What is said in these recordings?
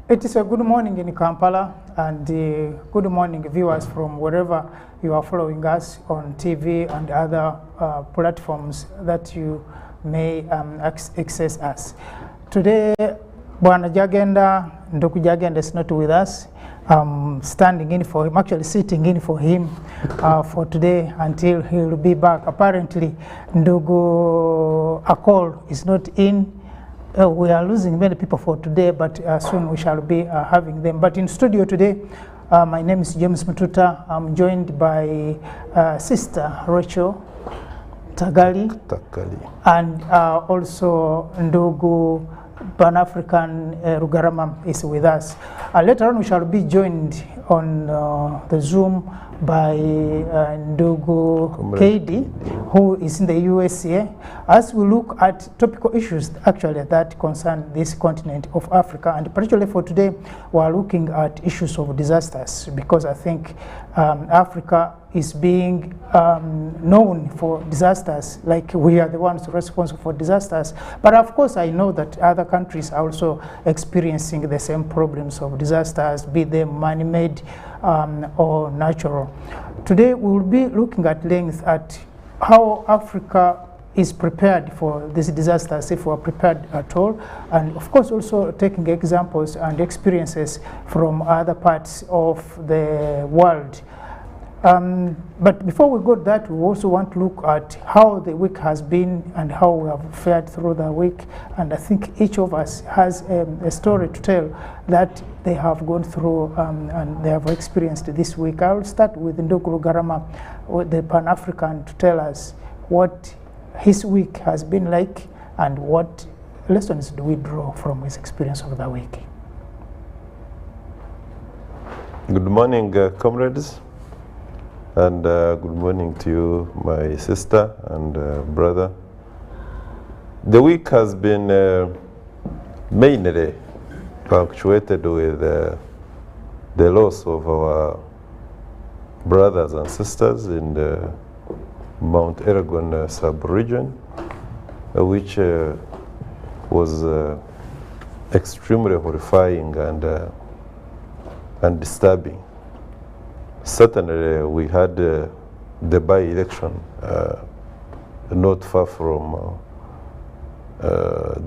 It is a good morning in Kampala, and good morning viewers from wherever you are following us on TV and other platforms that you may access us. Today, Bwana Jagenda, Ndugu Jagenda is not with us. I'm standing in for him, actually sitting in for him for today until he'll be back. Apparently, Ndugu Akol is not in. We are losing many people for today, but soon we shall be having them. But in studio today, my name is James Matuta. I'm joined by Sister Rachel Tagali. And also Ndugu Pan-African Rugarama is with us. Later on we shall be joined on the Zoom by Ndugu Kaidi, who is in the USA, as we look at topical issues actually that concern this continent of Africa. And particularly for today, we are looking at issues of disasters, because I think Africa is being known for disasters, like we are the ones responsible for disasters. But of course, I know that other countries are also experiencing the same problems of disasters, be they man-made or natural. Today, we will be looking at length at how Africa is prepared for these disasters, if we are prepared at all, and of course also taking examples and experiences from other parts of the world. But before we go to that, we also want to look at how the week has been and how we have fared through the week. And I think each of us has a story to tell that they have gone through and they have experienced this week. I will start with Ndugu Rugarama, the Pan-African, to tell us what his week has been like and what lessons do we draw from his experience of the week. Good morning, comrades. And good morning to you, my sister and brother. The week has been mainly punctuated with the loss of our brothers and sisters in the Mount Elgon sub-region, which was extremely horrifying and disturbing. Certainly, we had the by-election not far from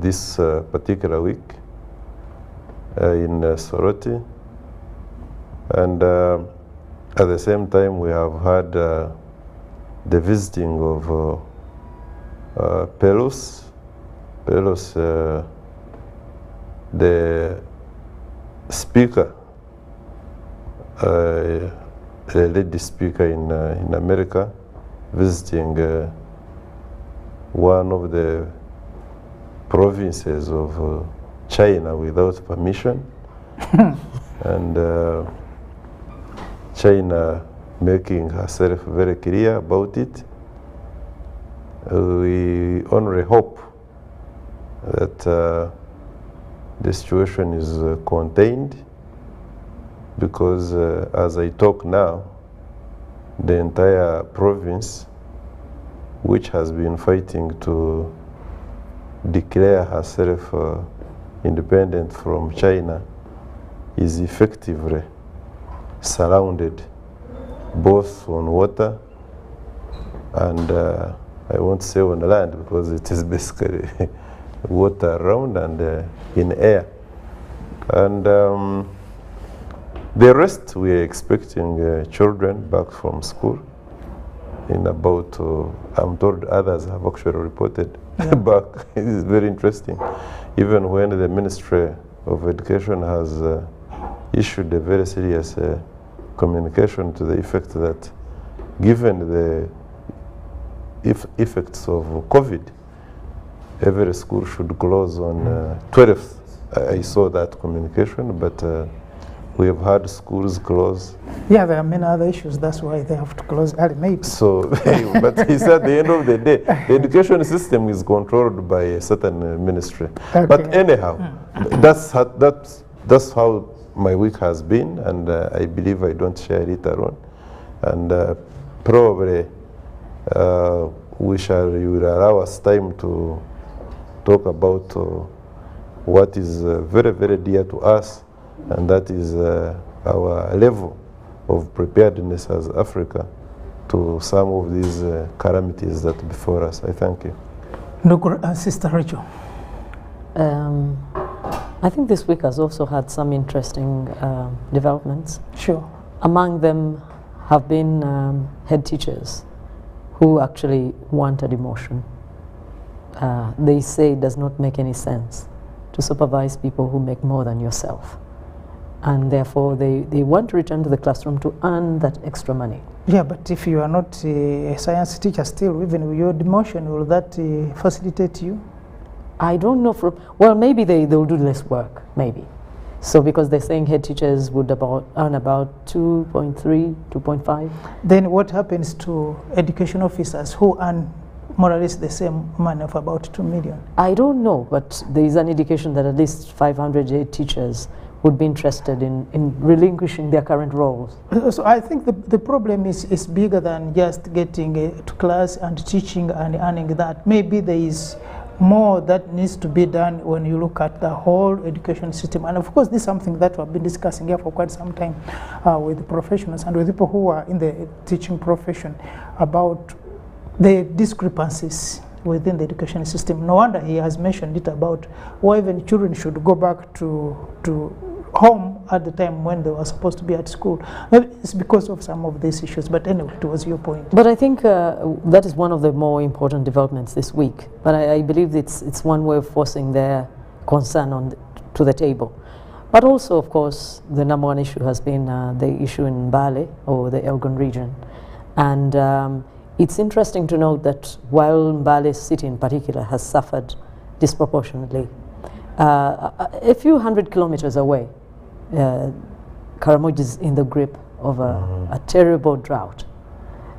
this particular week in Soroti, and at the same time, we have had the visiting of Pelos, the speaker. The lady speaker in America, visiting one of the provinces of China without permission, and China making herself very clear about it. We only hope that the situation is contained, because as I talk now, the entire province, which has been fighting to declare herself independent from China, is effectively surrounded both on water and I won't say on land, because it is basically water around and in air. And the rest, we are expecting children back from school in about, I'm told others have actually reported back. It is very interesting. Even when the Ministry of Education has issued a very serious communication to the effect that, given the effects of COVID, every school should close on 12th. I saw that communication, but we have had schools close. Yeah, there are many other issues. That's why they have to close early, maybe. So, but he said at the end of the day, the education system is controlled by a certain ministry. Okay. But anyhow, that's how my week has been, and I believe I don't share it alone. And probably you will allow us time to talk about what is very, very dear to us, and that is our level of preparedness as Africa to some of these calamities that before us. I thank you. Sister Rachel. I think this week has also had some interesting developments. Sure. Among them have been head teachers who actually wanted demotion. They say it does not make any sense to supervise people who make more than yourself. And therefore, they want to return to the classroom to earn that extra money. Yeah, but if you are not a science teacher still, even with your demotion, will that facilitate you? I don't know. Well, maybe they'll do less work, maybe. So because they're saying head teachers would earn about 2.3, 2.5. Then what happens to education officers who earn more or less the same money of about 2 million? I don't know, but there is an indication that at least 500 head teachers would be interested in relinquishing their current roles. So I think the problem is bigger than just getting to class and teaching and earning that. Maybe there is more that needs to be done when you look at the whole education system. And of course, this is something that we've been discussing here for quite some time with professionals and with people who are in the teaching profession about the discrepancies within the education system. No wonder he has mentioned it about why even children should go back to home at the time when they were supposed to be at school. Maybe it's because of some of these issues, but anyway, it was your point. But I think that is one of the more important developments this week. But I believe it's one way of forcing their concern to the table. But also, of course, the number one issue has been the issue in Mbale, or the Elgon region. And it's interesting to note that while Mbale city in particular has suffered disproportionately, a few hundred kilometers away, Karamoja is in the grip of a terrible drought.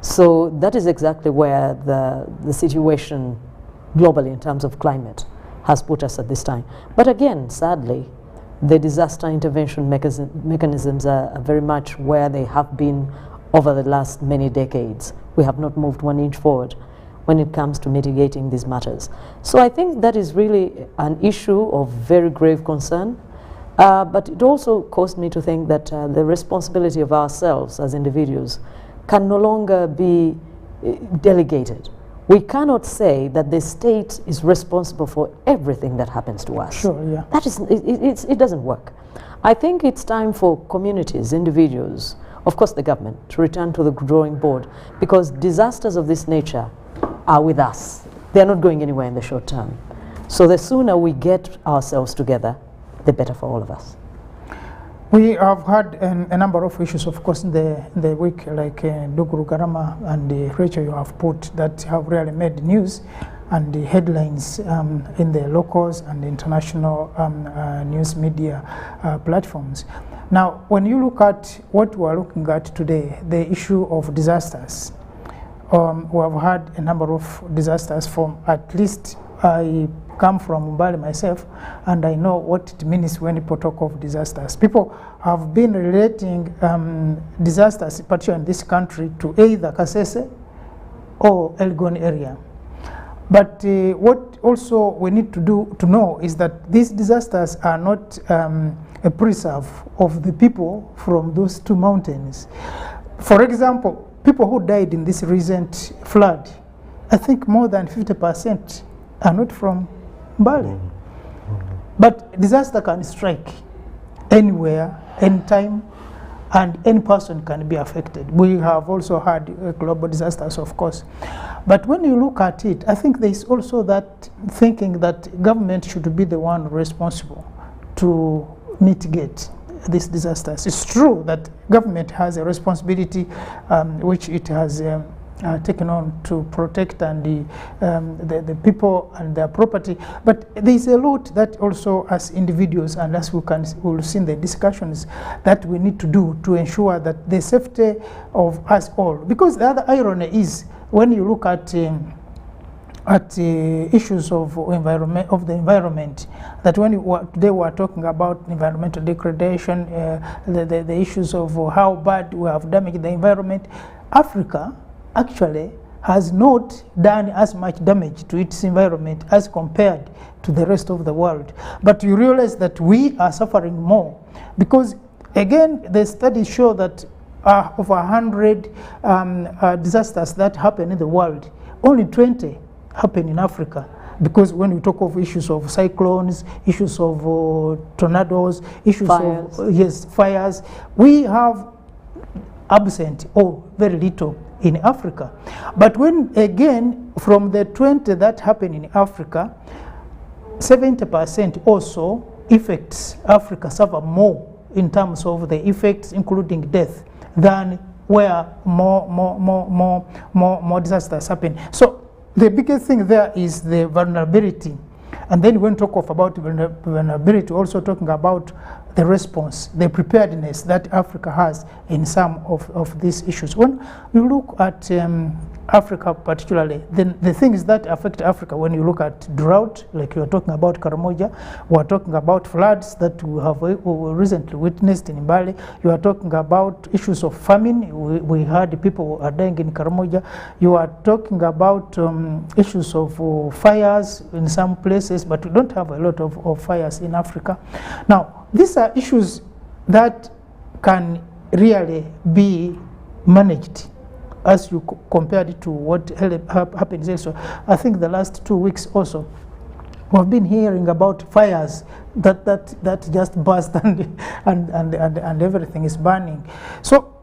So that is exactly where the situation globally in terms of climate has put us at this time. But again, sadly, the disaster intervention mechanisms are very much where they have been over the last many decades. We have not moved 1 inch forward when it comes to mitigating these matters. So I think that is really an issue of very grave concern. But it also caused me to think that the responsibility of ourselves as individuals can no longer be delegated. We cannot say that the state is responsible for everything that happens to us. Sure, yeah. That is, it doesn't work. I think it's time for communities, individuals, of course the government, to return to the drawing board, because disasters of this nature are with us. They're not going anywhere in the short term. So the sooner we get ourselves together, the better for all of us. We have had a number of issues, of course, in the week, like Duguru Garama and Rachel you have put, that have really made news and the headlines in the locals and international news media platforms. Now, when you look at what we are looking at today, the issue of disasters, we have had a number of disasters from, at least I come from Mbale myself, and I know what it means when people talk of disasters. People have been relating disasters, particularly in this country, to either Kasese or Elgon area. But what also we need to know is that these disasters are not a preserve of the people from those two mountains. For example, people who died in this recent flood, I think more than 50% are not from Mbale. But disaster can strike anywhere, anytime, and any person can be affected. We have also had global disasters, of course. But when you look at it, I think there is also that thinking that government should be the one responsible to mitigate these disasters. It's true that government has a responsibility which it has taken on to protect and the people and their property, but there is a lot that also as individuals, and as we'll see in the discussions, that we need to do to ensure that the safety of us all. Because the other irony is, when you look at issues of the environment, that when today we are talking about environmental degradation, the issues of how bad we have damaged the environment, Africa actually has not done as much damage to its environment as compared to the rest of the world. But you realize that we are suffering more because, again, the studies show that of 100 disasters that happen in the world, only 20 happen in Africa. Because when we talk of issues of cyclones, issues of tornadoes, issues fires. of fires, we have absent or very little in Africa. But when, again, from the 20 that happen in Africa, 70% also affects Africa, suffer more in terms of the effects, including death, than where more disasters happen. So the biggest thing there is the vulnerability. And then when we talk about vulnerability, also talking about the response, the preparedness that Africa has in some of these issues. When you look at Africa particularly, then the things that affect Africa, when you look at drought, like you are talking about Karamoja, we are talking about floods that we have recently witnessed in Mbale, you are talking about issues of famine, we heard people are dying in Karamoja, you are talking about issues of fires in some places, but we don't have a lot of fires in Africa. Now, these are issues that can really be managed as you compared it to what happens elsewhere. I think the last 2 weeks also, we've been hearing about fires that just burst and everything is burning. So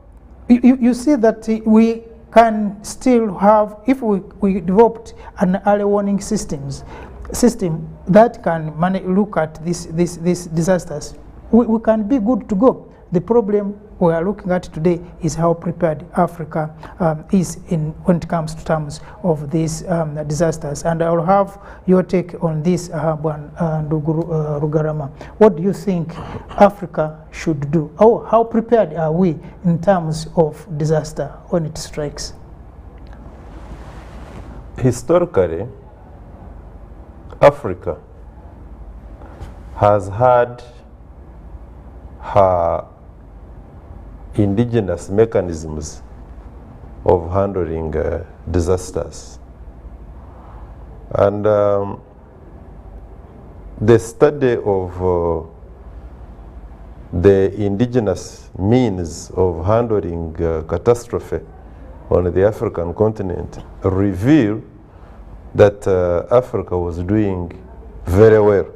you see that we can still have, if we developed an early warning system that can look at these disasters, we can be good to go. The problem we are looking at today is how prepared Africa is when it comes to terms of these disasters. And I will have your take on this, Rugarama. What do you think Africa should do? How prepared are we in terms of disaster when it strikes? Historically, Africa has had her indigenous mechanisms of handling disasters. And the study of the indigenous means of handling catastrophe on the African continent revealed that Africa was doing very well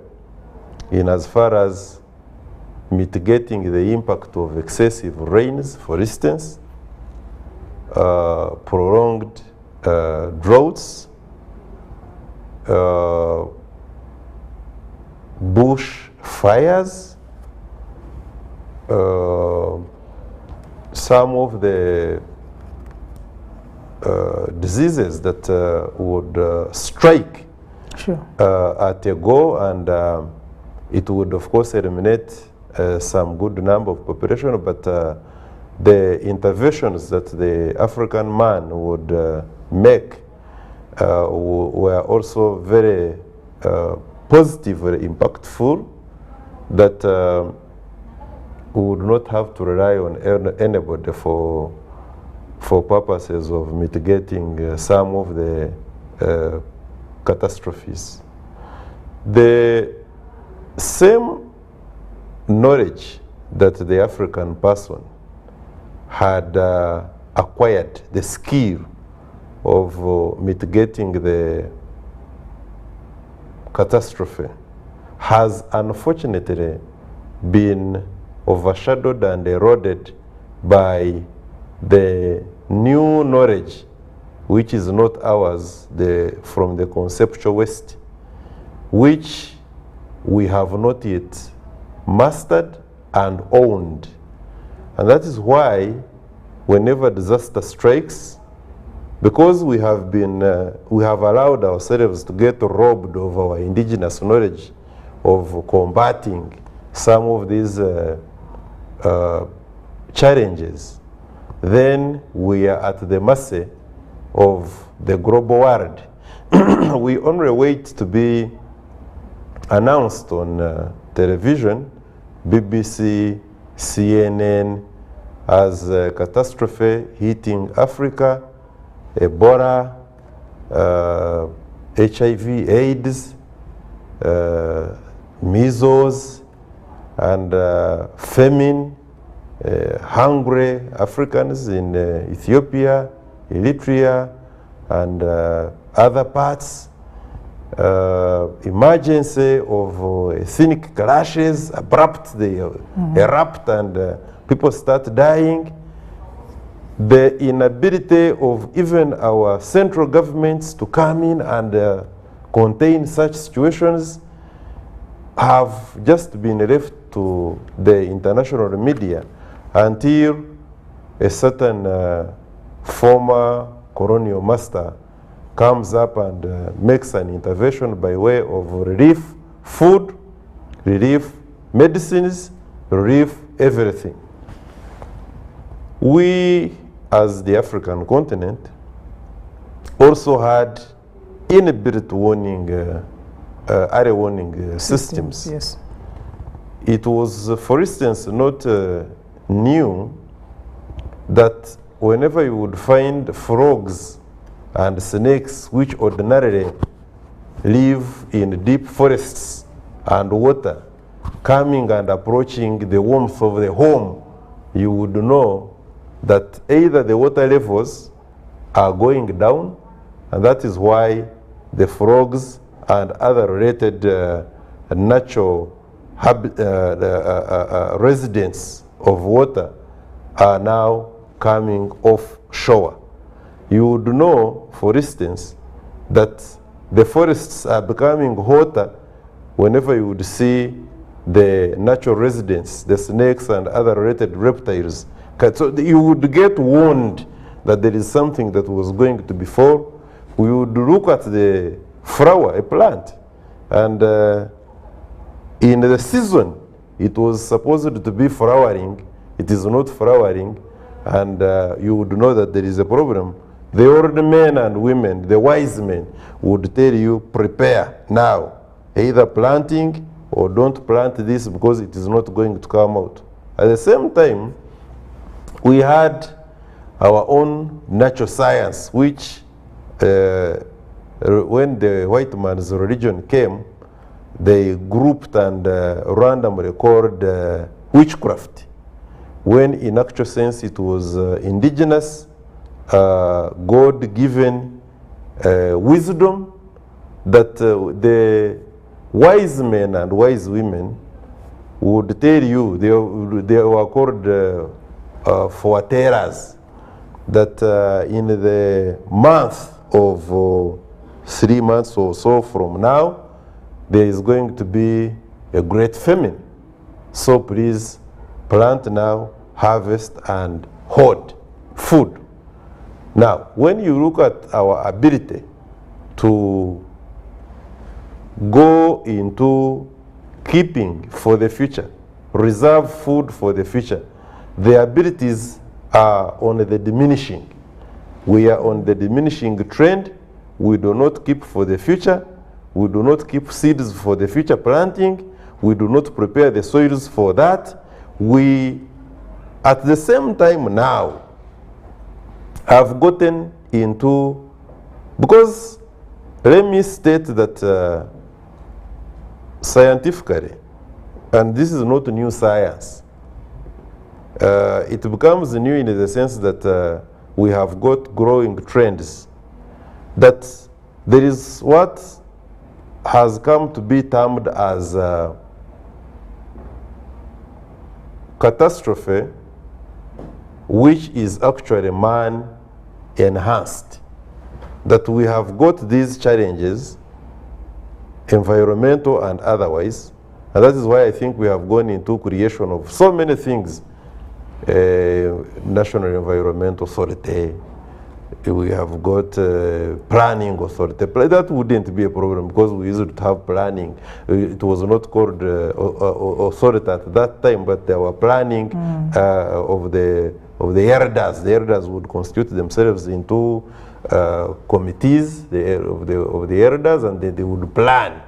in as far as mitigating the impact of excessive rains, for instance, prolonged droughts, bush fires, some of the diseases that would strike at a go, and it would of course eliminate some good number of population, but the interventions that the African man would make were also very positive, very impactful, that we would not have to rely on anybody for purposes of mitigating some of the catastrophes. The same knowledge that the African person had acquired, the skill of mitigating the catastrophe, has unfortunately been overshadowed and eroded by the new knowledge, which is not ours, from the conceptual West, which we have not yet mastered and owned. And that is why whenever disaster strikes, because we have allowed ourselves to get robbed of our indigenous knowledge of combating some of these challenges, then we are at the mercy of the global world. We only wait to be announced on television, BBC, CNN, as a catastrophe hitting Africa, Ebola, HIV, AIDS, measles, and famine, hungry Africans in Ethiopia, Eritrea, and other parts, emergency of ethnic clashes, abrupt, they erupt and people start dying. The inability of even our central governments to come in and contain such situations have just been left to the international media until a certain former colonial master comes up and makes an intervention by way of relief, food, relief, medicines, relief, everything. We, as the African continent, also had inbuilt warning, early warning systems. Yes. It was, for instance, not new that whenever you would find frogs and snakes which ordinarily live in deep forests and water coming and approaching the warmth of the home, you would know that either the water levels are going down, and that is why the frogs and other related natural residents of water are now coming offshore. You would know, for instance, that the forests are becoming hotter whenever you would see the natural residents, the snakes and other related reptiles. So you would get warned that there is something that was going to befall. We would look at the flower, a plant, and in the season it was supposed to be flowering. It is not flowering, and you would know that there is a problem. The old men and women, the wise men, would tell you, prepare now, either planting or don't plant this because it is not going to come out. At the same time, we had our own natural science, which when the white man's religion came, they grouped and randomly called witchcraft, when in actual sense it was indigenous, God-given wisdom that the wise men and wise women would tell you, they were called foretells, that in the month of 3 months or so from now, there is going to be a great famine. So please plant now, harvest, and hoard food. Now, when you look at our ability to go into keeping for the future, reserve food for the future, the abilities are on the diminishing. We are on the diminishing trend. We do not keep for the future. We do not keep seeds for the future planting. We do not prepare the soils for that. We, at the same time now, have gotten into, because let me state that scientifically, and this is not new science, it becomes new in the sense that we have got growing trends, that there is what has come to be termed as catastrophe, which is actually man enhanced. That we have got these challenges, environmental and otherwise, and that is why I think we have gone into creation of so many things. National Environmental Authority, we have got planning authority. That wouldn't be a problem because we used to have planning. It was not called authority at that time, but there were planning of the elders. The elders would constitute themselves into committees of the elders, and they would plan.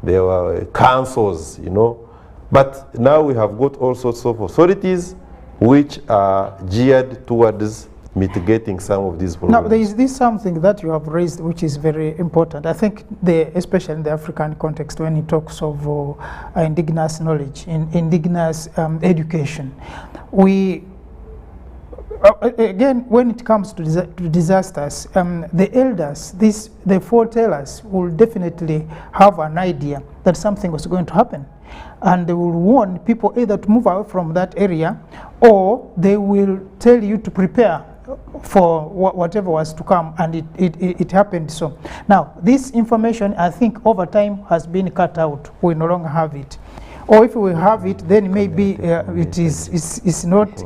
There were councils, you know. But now we have got all sorts of authorities which are geared towards mitigating some of these problems? Now, there is this something that you have raised which is very important. I think, especially in the African context, when he talks of indigenous knowledge, indigenous education, we, again, when it comes to disasters, the elders, the foretellers, will definitely have an idea that something was going to happen. And they will warn people either to move away from that area, or they will tell you to prepare for whatever was to come, and it happened so. Now, this information, I think, over time has been cut out. We no longer have it. Or if we have it, then maybe it is not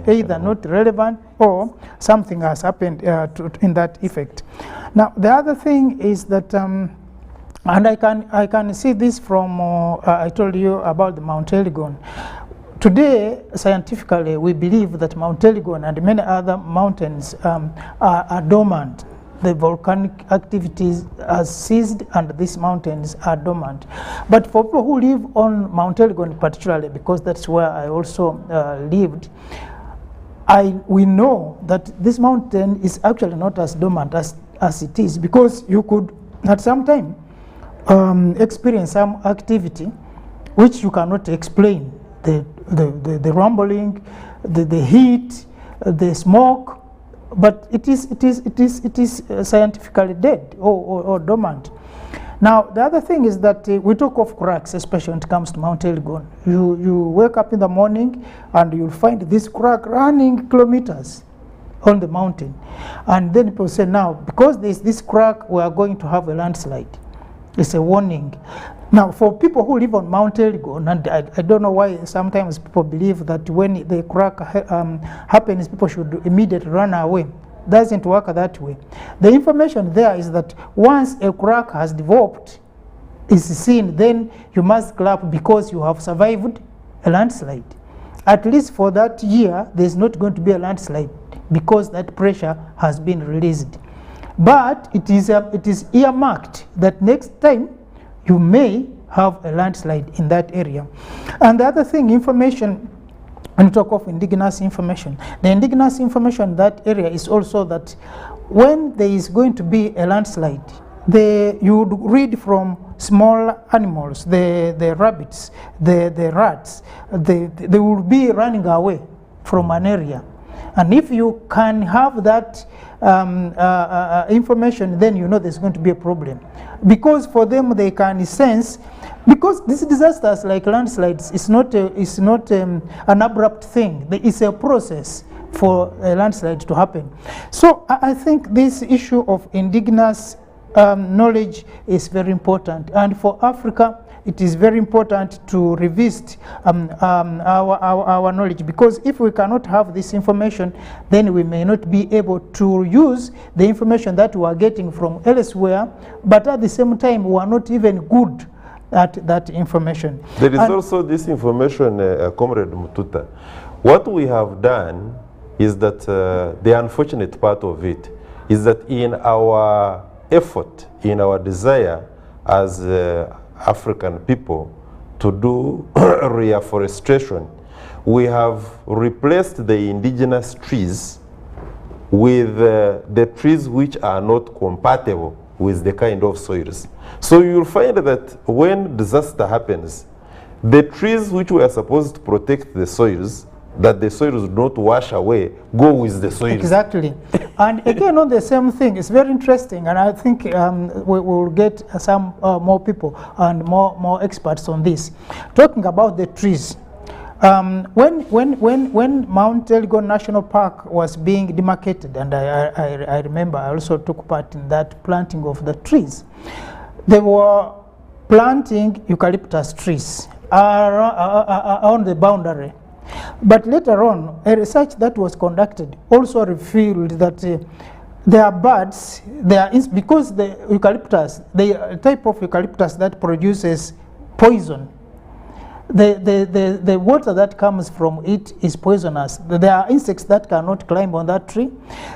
either not relevant or something has happened in that effect. Now, the other thing is that, and I can see this from, I told you about the Mount Elgon. Today, scientifically, we believe that Mount Elgon and many other mountains are dormant. The volcanic activities are ceased and these mountains are dormant. But for people who live on Mount Elgon particularly, because that's where I also lived, we know that this mountain is actually not as dormant as it is, because you could at some time experience some activity which you cannot explain. The rumbling, the heat, the smoke, but it is scientifically dead or dormant. Now, the other thing is that we talk of cracks, especially when it comes to Mount Elgon. You wake up in the morning and you'll find this crack running kilometers on the mountain. And then people say, now, because there's this crack, we are going to have a landslide. It's a warning. Now, for people who live on Mount Elgon, and I don't know why sometimes people believe that when the crack happens, people should immediately run away. Doesn't work that way. The information there is that once a crack has developed, is seen, then you must clap because you have survived a landslide. At least for that year, there's not going to be a landslide because that pressure has been released. But it is earmarked that next time you may have a landslide in that area. And the other thing, information, when you talk of indigenous information, the indigenous information in that area is also that when there is going to be a landslide, you would read from small animals, the rabbits, the rats, they will be running away from an area. And if you can have that information, then you know there's going to be a problem. Because for them, they can sense, because these disasters like landslides is not an abrupt thing. It's a process for a landslide to happen. So I think this issue of indigenous knowledge is very important. And for Africa, it is very important to revisit our knowledge, because if we cannot have this information, then we may not be able to use the information that we are getting from elsewhere, but at the same time, we are not even good at that information. There is also this information, Comrade Mututa. What we have done is that the unfortunate part of it is that in our effort, in our desire as African people to do reforestation, we have replaced the indigenous trees with the trees which are not compatible with the kind of soils. So you'll find that when disaster happens, the trees which were supposed to protect the soils, that the soils do not wash away, go with the soils. Exactly. And again, on the same thing, it's very interesting, and I think we will get some more people and more experts on this. Talking about the trees, when Mount Elgon National Park was being demarcated, and I remember I also took part in that planting of the trees, they were planting eucalyptus trees on the boundary. But later on, a research that was conducted also revealed that there are birds, because the eucalyptus, the type of eucalyptus that produces poison, the water that comes from it is poisonous. There are insects that cannot climb on that tree.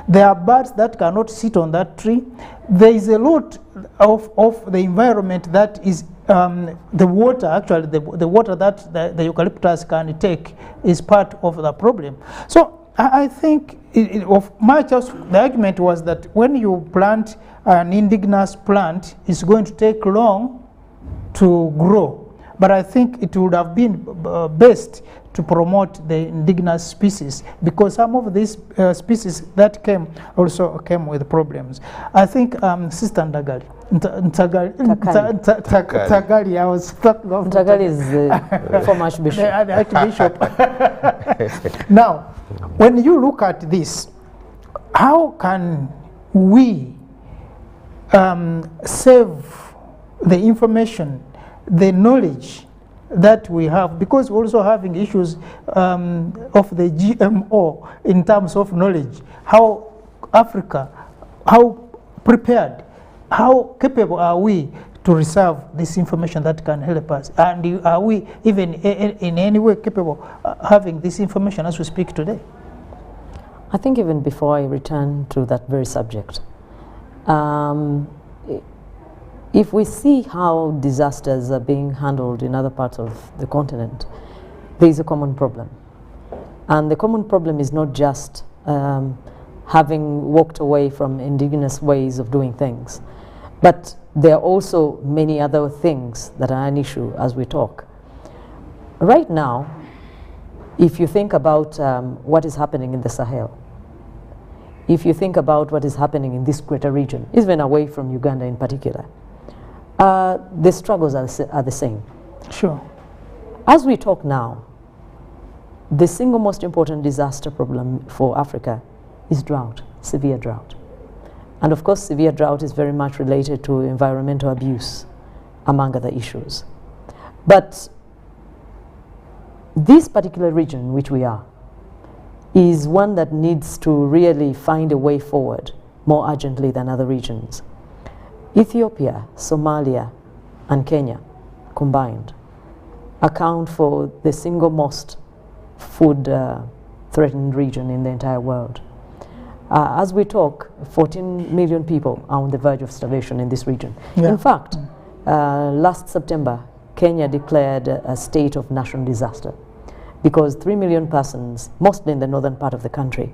There are birds that cannot sit on that tree. There is a lot of the environment that is the water, actually the water that the eucalyptus can take is part of the problem. So I think of much of the argument was that when you plant an indigenous plant, it's going to take long to grow. But I think it would have been best to promote the indigenous species, because some of these species that also came with problems. I think Sister Ndagali, Tagali, I was talking of Tagali is the former Archbishop. The Archbishop. Now, when you look at this, how can we save the information, the knowledge that we have, because we're also having issues of the GMO in terms of knowledge. How Africa, how prepared, how capable are we to reserve this information that can help us? And are we even in any way capable of having this information as we speak today? I think even before I return to that very subject, if we see how disasters are being handled in other parts of the continent, there is a common problem. And the common problem is not just having walked away from indigenous ways of doing things, but there are also many other things that are an issue as we talk. Right now, if you think about what is happening in the Sahel, if you think about what is happening in this greater region, even away from Uganda in particular, the struggles are the same. Sure. As we talk now, the single most important disaster problem for Africa is drought, severe drought. And of course, severe drought is very much related to environmental abuse, among other issues. But this particular region in which we are is one that needs to really find a way forward more urgently than other regions. Ethiopia, Somalia, and Kenya combined account for the single most food threatened region in the entire world. As we talk, 14 million people are on the verge of starvation in this region. Yeah. In fact, last September, Kenya declared a state of national disaster because 3 million persons, mostly in the northern part of the country,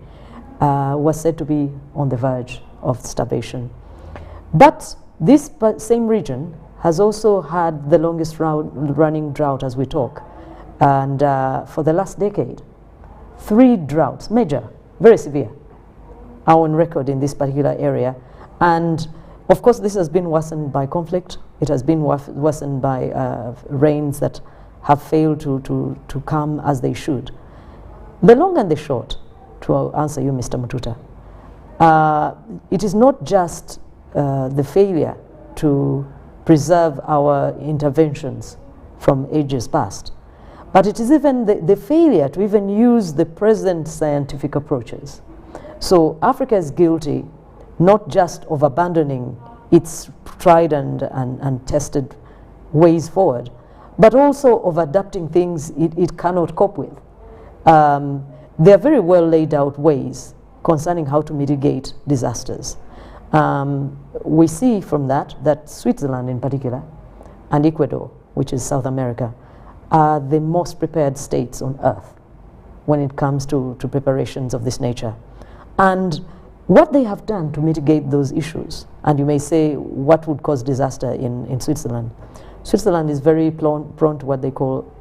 were said to be on the verge of starvation. But this same region has also had the longest running drought as we talk. And for the last decade, 3 droughts, major, very severe, are on record in this particular area. And of course, this has been worsened by conflict. It has been worsened by rains that have failed to come as they should. The long and the short, to answer you, Mr. Mututa, it is not just the failure to preserve our interventions from ages past, but it is even the failure to even use the present scientific approaches. So Africa is guilty not just of abandoning its tried and tested ways forward, but also of adapting things it cannot cope with. There are very well laid out ways concerning how to mitigate disasters. We see from that Switzerland in particular and Ecuador, which is South America, are the most prepared states on earth when it comes to preparations of this nature. And what they have done to mitigate those issues, and you may say what would cause disaster in Switzerland. Switzerland is very prone to what they call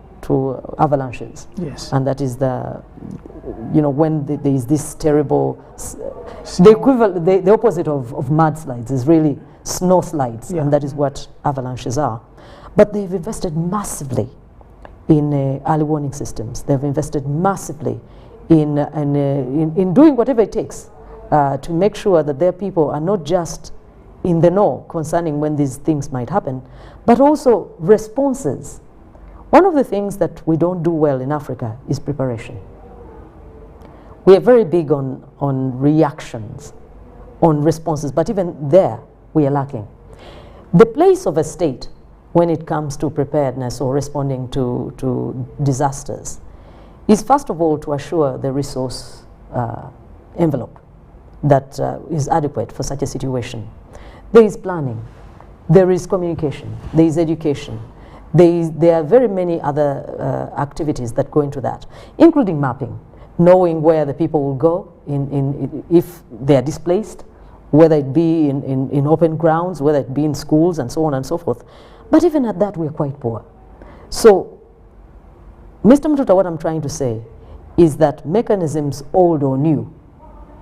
avalanches. Yes. And that is when there is this terrible, the opposite of mudslides is really snow slides, and that is what avalanches are. But they've invested massively in early warning systems. They've invested massively in doing whatever it takes to make sure that their people are not just in the know concerning when these things might happen, but also responses. One of the things that we don't do well in Africa is preparation. We are very big on reactions, on responses, but even there we are lacking. The place of a state when it comes to preparedness or responding to disasters is first of all to assure the resource envelope that is adequate for such a situation. There is planning, there is communication, there is education, there are very many other activities that go into that, including mapping. knowing where the people will go if they are displaced, whether it be in open grounds, whether it be in schools, and so on and so forth. But even at that, we are quite poor. So, Mr. Mtuta, what I'm trying to say is that mechanisms, old or new,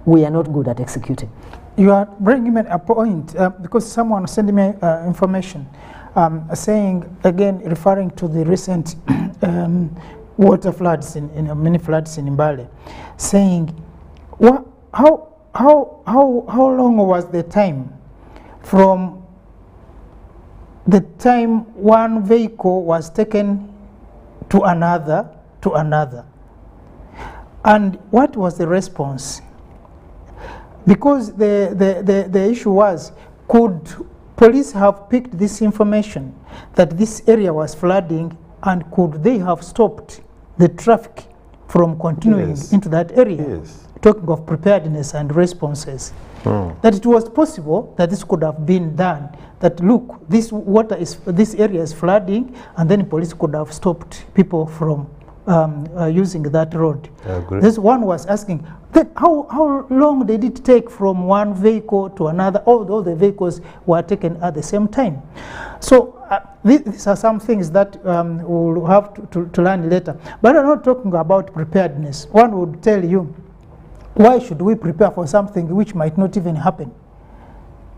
we are not good at executing. You are bringing me a point because someone sent me information saying, again, referring to the recent water floods, many floods in Mbale, saying, how long was the time from the time one vehicle was taken to another, and what was the response? Because the issue was, could police have picked this information that this area was flooding, and could they have stopped the traffic from continuing into that area? Talking of preparedness and responses, that it was possible that this could have been done. That look, this area is flooding, and then police could have stopped people from using that road. This one was asking, how long did it take from one vehicle to another, although the vehicles were taken at the same time? So these are some things that we'll have to learn later. But I'm not talking about preparedness. One would tell you, why should we prepare for something which might not even happen?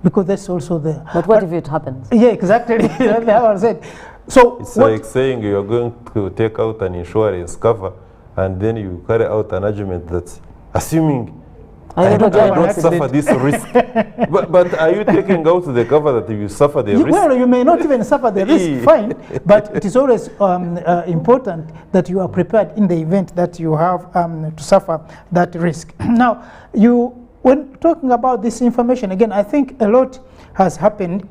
Because that's also there. But what if it happens? Yeah, exactly. That's how I said. So it's like saying you're going to take out an insurance cover, and then you carry out an argument that's assuming I don't suffer this risk. But are you taking out the cover that you suffer the risk? Well, you may not even suffer the risk, fine. But it is always important that you are prepared in the event that you have to suffer that risk. Now, when talking about this information, again, I think a lot has happened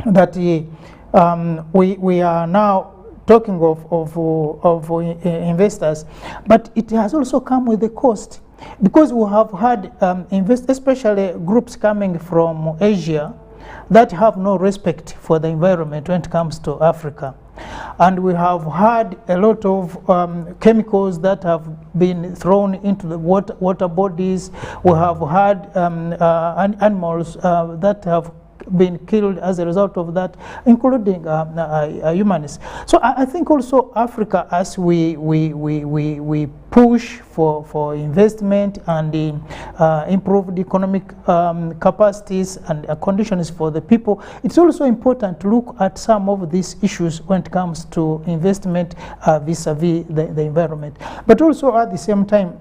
that we are now talking of investors, but it has also come with a cost. Because we have had especially groups coming from Asia that have no respect for the environment when it comes to Africa. And we have had a lot of chemicals that have been thrown into the water bodies. We have had animals that have been killed as a result of that, including humans. So I think also Africa, as we push for investment and improved economic capacities and conditions for the people, it's also important to look at some of these issues when it comes to investment vis-a-vis the environment. But also at the same time,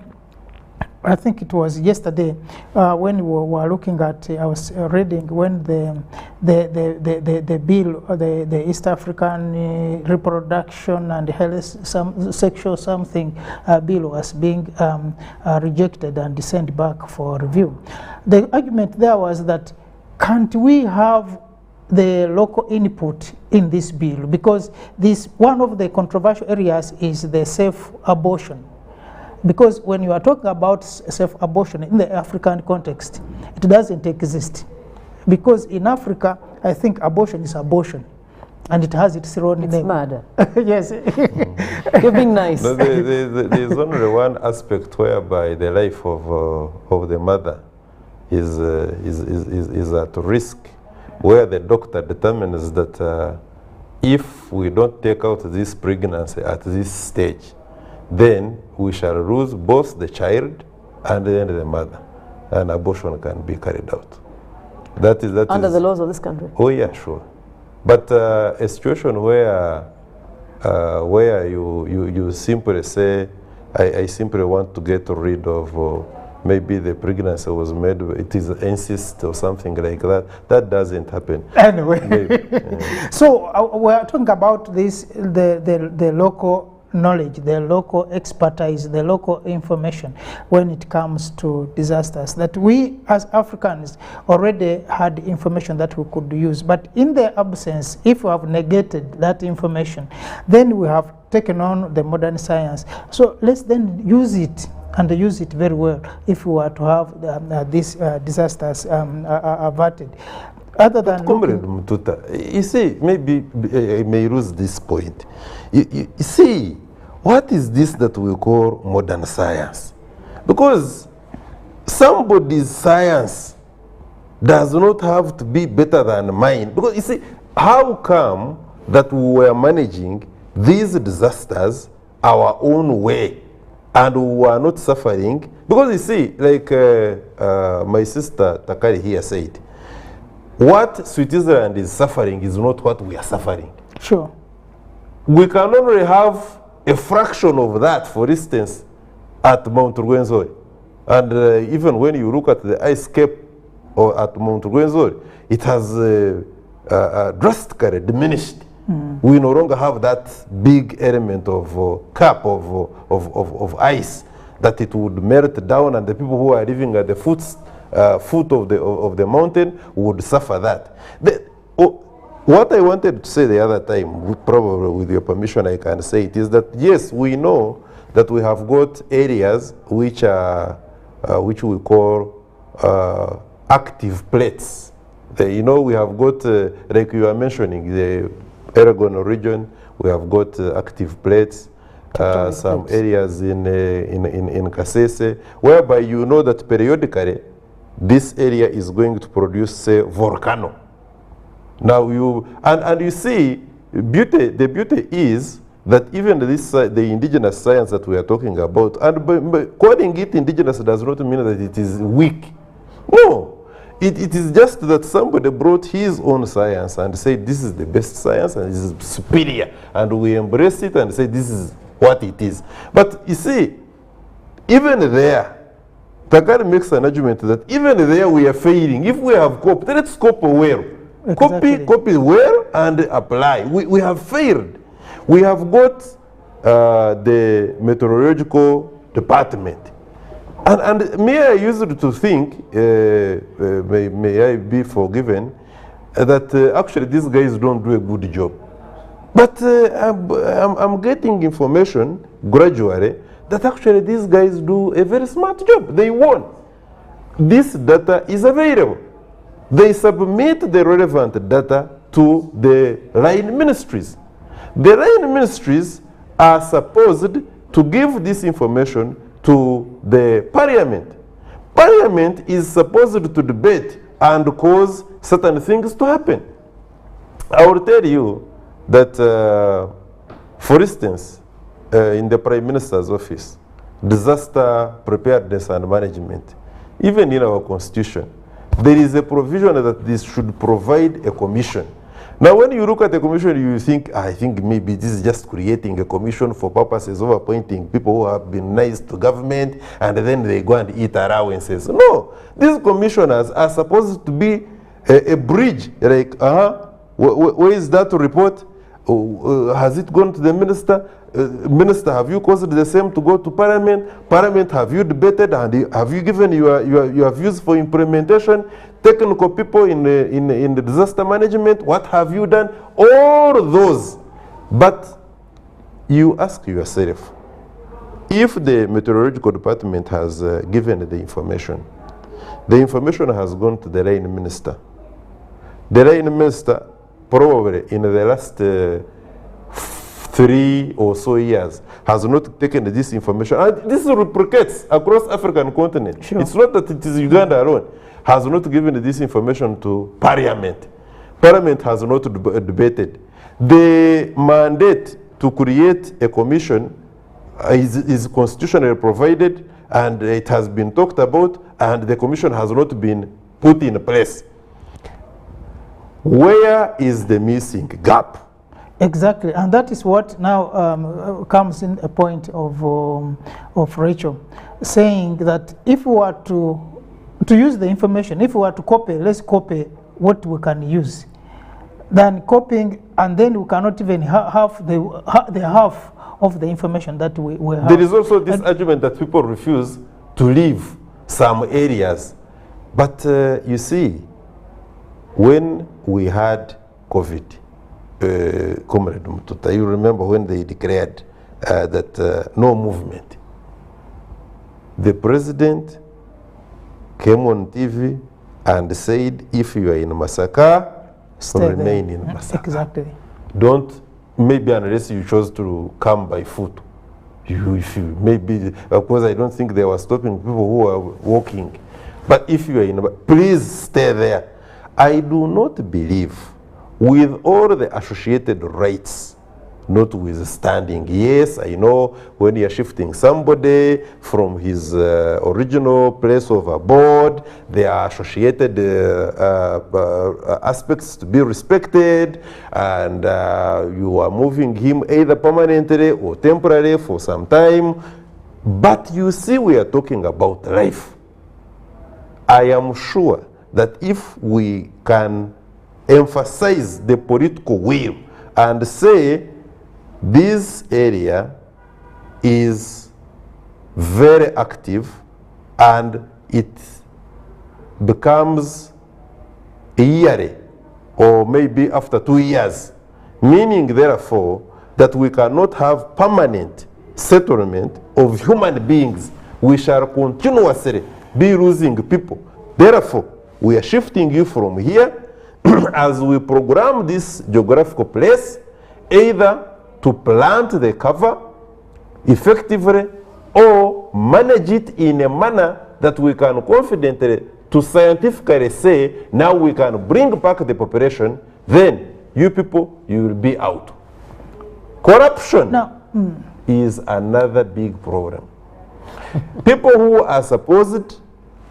I think it was yesterday when we were looking at, I was reading when the bill, the East African Reproduction and Health Sexual something bill was being rejected and sent back for review. The argument there was that, can't we have the local input in this bill? Because one of the controversial areas is the safe abortion. Because when you are talking about safe abortion in the African context, it doesn't exist. Because in Africa, I think abortion is abortion. And it has its own name. It's murder. Yes. You're being nice. No, there's only one aspect whereby the life of the mother is at risk, where the doctor determines that if we don't take out this pregnancy at this stage, then we shall lose both the child and then the mother, and abortion can be carried out. That is under the laws of this country. Oh yeah, sure. But a situation where you simply say, I simply want to get rid of maybe the pregnancy was made, it is incest or something like that. That doesn't happen. Anyway, so we're talking about this, the local knowledge, the local expertise, the local information when it comes to disasters, that we as Africans already had information that we could use. But in their absence, if we have negated that information, then we have taken on the modern science. So let's then use it, and use it very well if we were to have these disasters averted. Other than Comrade Mtuta, you see, maybe I may lose this point. You see, what is this that we call modern science? Because somebody's science does not have to be better than mine. Because you see, how come that we were managing these disasters our own way and we were not suffering? Because you see, like my sister Takari here said, what Switzerland is suffering is not what we are suffering. Sure. We can only have a fraction of that, for instance, at Mount Rwenzori. And even when you look at the ice cap or at Mount Rwenzori, it has drastically diminished. We no longer have that big element of cap of ice that it would melt down, and the people who are living at the foot of the mountain would suffer that. What I wanted to say the other time, probably with your permission I can say it, is that yes, we know that we have got areas which are which we call active plates. You know, we have got, like you are mentioning, the Aragon region, we have got active plates. Some areas in Kasese, whereby you know that periodically this area is going to produce, say, volcano. Now and you see, the beauty is that even the indigenous science that we are talking about, and by calling it indigenous does not mean that it is weak. No, it is just that somebody brought his own science and said this is the best science and this is superior, and we embrace it and say this is what it is. But you see, even there, Takari makes an argument that even there we are failing. If we have copied, let's copy well. Exactly. Copy well and apply. We have failed. We have got the meteorological department. And may I use it to think, may I be forgiven, that actually these guys don't do a good job. But I'm getting information gradually that actually these guys do a very smart job. They won. This data is available. They submit the relevant data to the line ministries. The line ministries are supposed to give this information to the parliament. Parliament is supposed to debate and cause certain things to happen. I will tell you that, for instance, in the Prime Minister's office, disaster preparedness and management, even in our constitution, there is a provision that this should provide a commission. Now, when you look at the commission, you think, I think maybe this is just creating a commission for purposes of appointing people who have been nice to government, and then they go and eat allowances. No, these commissioners are supposed to be a bridge. Like, where is that report? Has it gone to the minister? Minister, have you caused the same to go to Parliament? Parliament, have you debated and have you given your views for implementation? Technical people in the disaster management, what have you done? All those. But you ask yourself, if the meteorological department has given the information has gone to the line minister. The line minister, probably in the last 3 or so years, has not taken this information. And this replicates across African continent. Sure. It's not that it is Uganda alone. Has not given this information to Parliament. Parliament has not debated. The mandate to create a commission is constitutionally provided, and it has been talked about, and the commission has not been put in place. Where is the missing gap? Exactly, and that is what now comes in a point of Rachel, saying that if we were to use the information, if we were to copy, let's copy what we can use, then copying, and then we cannot even have the half of the information that we have. There is also this argument that people refuse to leave some areas. But you see, when we had COVID, Comrade Mututa, you remember when they declared that no movement. The president came on TV and said, if you are in Masaka, remain in Masaka. Exactly. Don't, maybe unless you chose to come by foot, maybe, of course, I don't think they were stopping people who are walking. But if you are in, please stay there. I do not believe, with all the associated rights, notwithstanding, yes, I know when you're shifting somebody from his original place of abode, there are associated aspects to be respected, and you are moving him either permanently or temporarily for some time. But you see, we are talking about life. I am sure that if we can emphasize the political will and say this area is very active and it becomes yearly or maybe after 2 years, meaning therefore that we cannot have permanent settlement of human beings, we shall continuously be losing people. Therefore, we are shifting you from here as we program this geographical place, either to plant the cover effectively or manage it in a manner that we can confidently to scientifically say, now we can bring back the population, then you people, you will be out. Corruption is another big problem. People who are supposed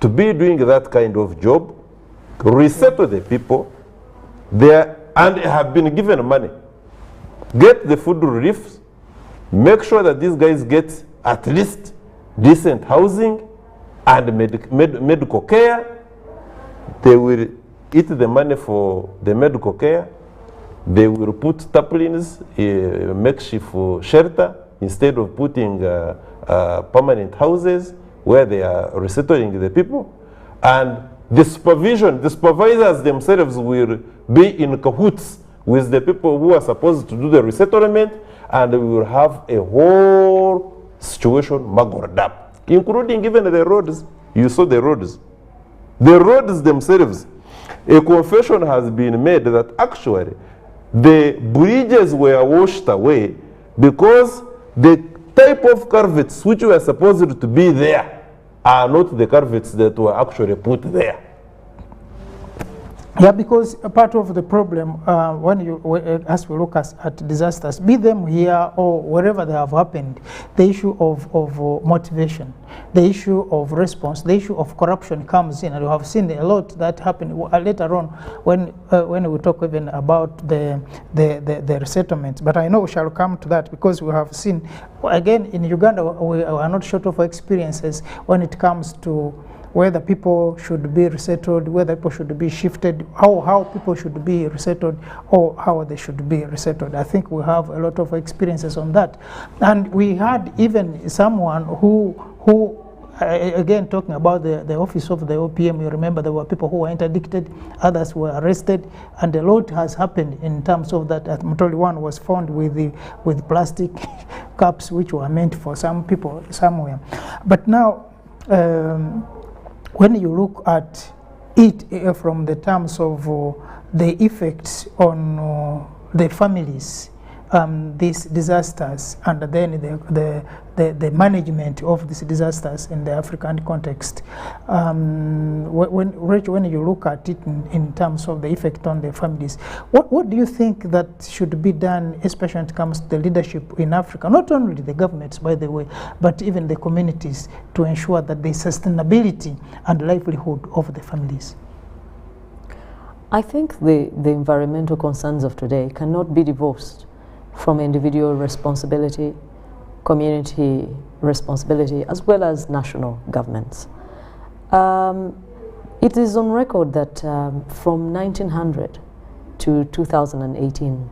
to be doing that kind of job resettle the people there and have been given money. Get the food relief, make sure that these guys get at least decent housing and medical care. They will eat the money for the medical care. They will put tarpaulins, makeshift shelter, instead of putting permanent houses where they are resettling the people. And the supervision, the supervisors themselves will be in cahoots with the people who are supposed to do the resettlement, and we will have a whole situation mugged up, including even the roads. You saw the roads. The roads themselves, a confession has been made that actually the bridges were washed away because the type of culverts which were supposed to be there are not the culverts that were actually put there. Yeah, because a part of the problem as we look at disasters, be them here or wherever they have happened, the issue of motivation, the issue of response, the issue of corruption comes in, and we have seen a lot that happened later on when we talk even about the resettlements. But I know we shall come to that because we have seen, again, in Uganda, we are not short of experiences when it comes to whether people should be resettled, whether people should be shifted, how people should be resettled, or how they should be resettled. I think we have a lot of experiences on that. And we had even someone who again, talking about the office of the OPM, you remember there were people who were interdicted, others were arrested, and a lot has happened in terms of that. Mtoli one was found with plastic cups which were meant for some people somewhere. But now, when you look at it from the terms of the effects on the families, these disasters, and then the management of these disasters in the African context, when you look at it in terms of the effect on the families, what do you think that should be done, especially when it comes to the leadership in Africa, not only the governments, by the way, but even the communities, to ensure that there is sustainability and livelihood of the families? I think the environmental concerns of today cannot be divorced from individual responsibility, community responsibility, as well as national governments. It is on record that from 1900 to 2018,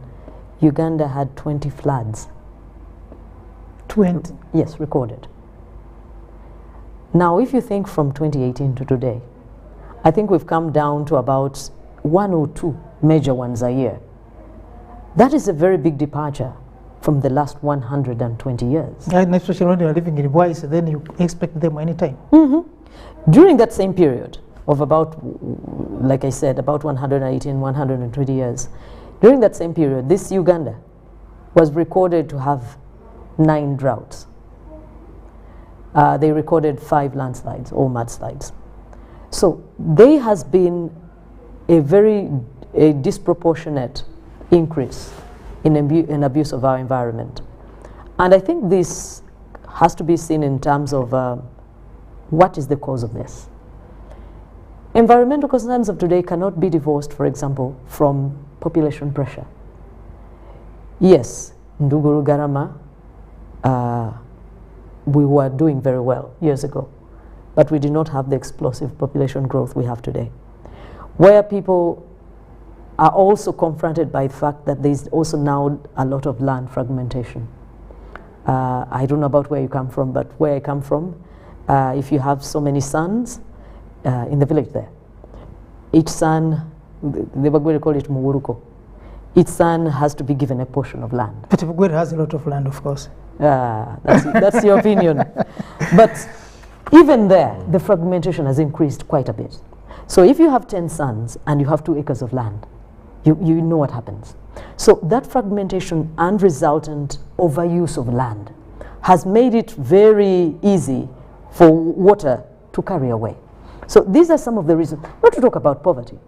Uganda had 20 floods. 20? Yes, recorded. Now, if you think from 2018 to today, I think we've come down to about 1 or 2 major ones a year. That is a very big departure from the last 120 years. And especially when you are living in Boise, then you expect them anytime. During that same period of about, like I said, about 118, 120 years, during that same period, this Uganda was recorded to have 9 droughts. they recorded 5 landslides or mudslides. So there has been a disproportionate increase in abuse of our environment. And I think this has to be seen in terms of what is the cause of this. Environmental concerns of today cannot be divorced, for example, from population pressure. Yes, Nduguru Garama, we were doing very well years ago, but we did not have the explosive population growth we have today. Where people are also confronted by the fact that there's also now a lot of land fragmentation. I don't know about where you come from, but where I come from, if you have so many sons in the village there, each son, they were going to call it Muguruko, each son has to be given a portion of land. But Uganda has a lot of land, of course. That's your opinion. But even there, the fragmentation has increased quite a bit. So if you have 10 sons and you have 2 acres of land, you know what happens. So that fragmentation and resultant overuse of land has made it very easy for water to carry away. So these are some of the reasons, not to talk about poverty.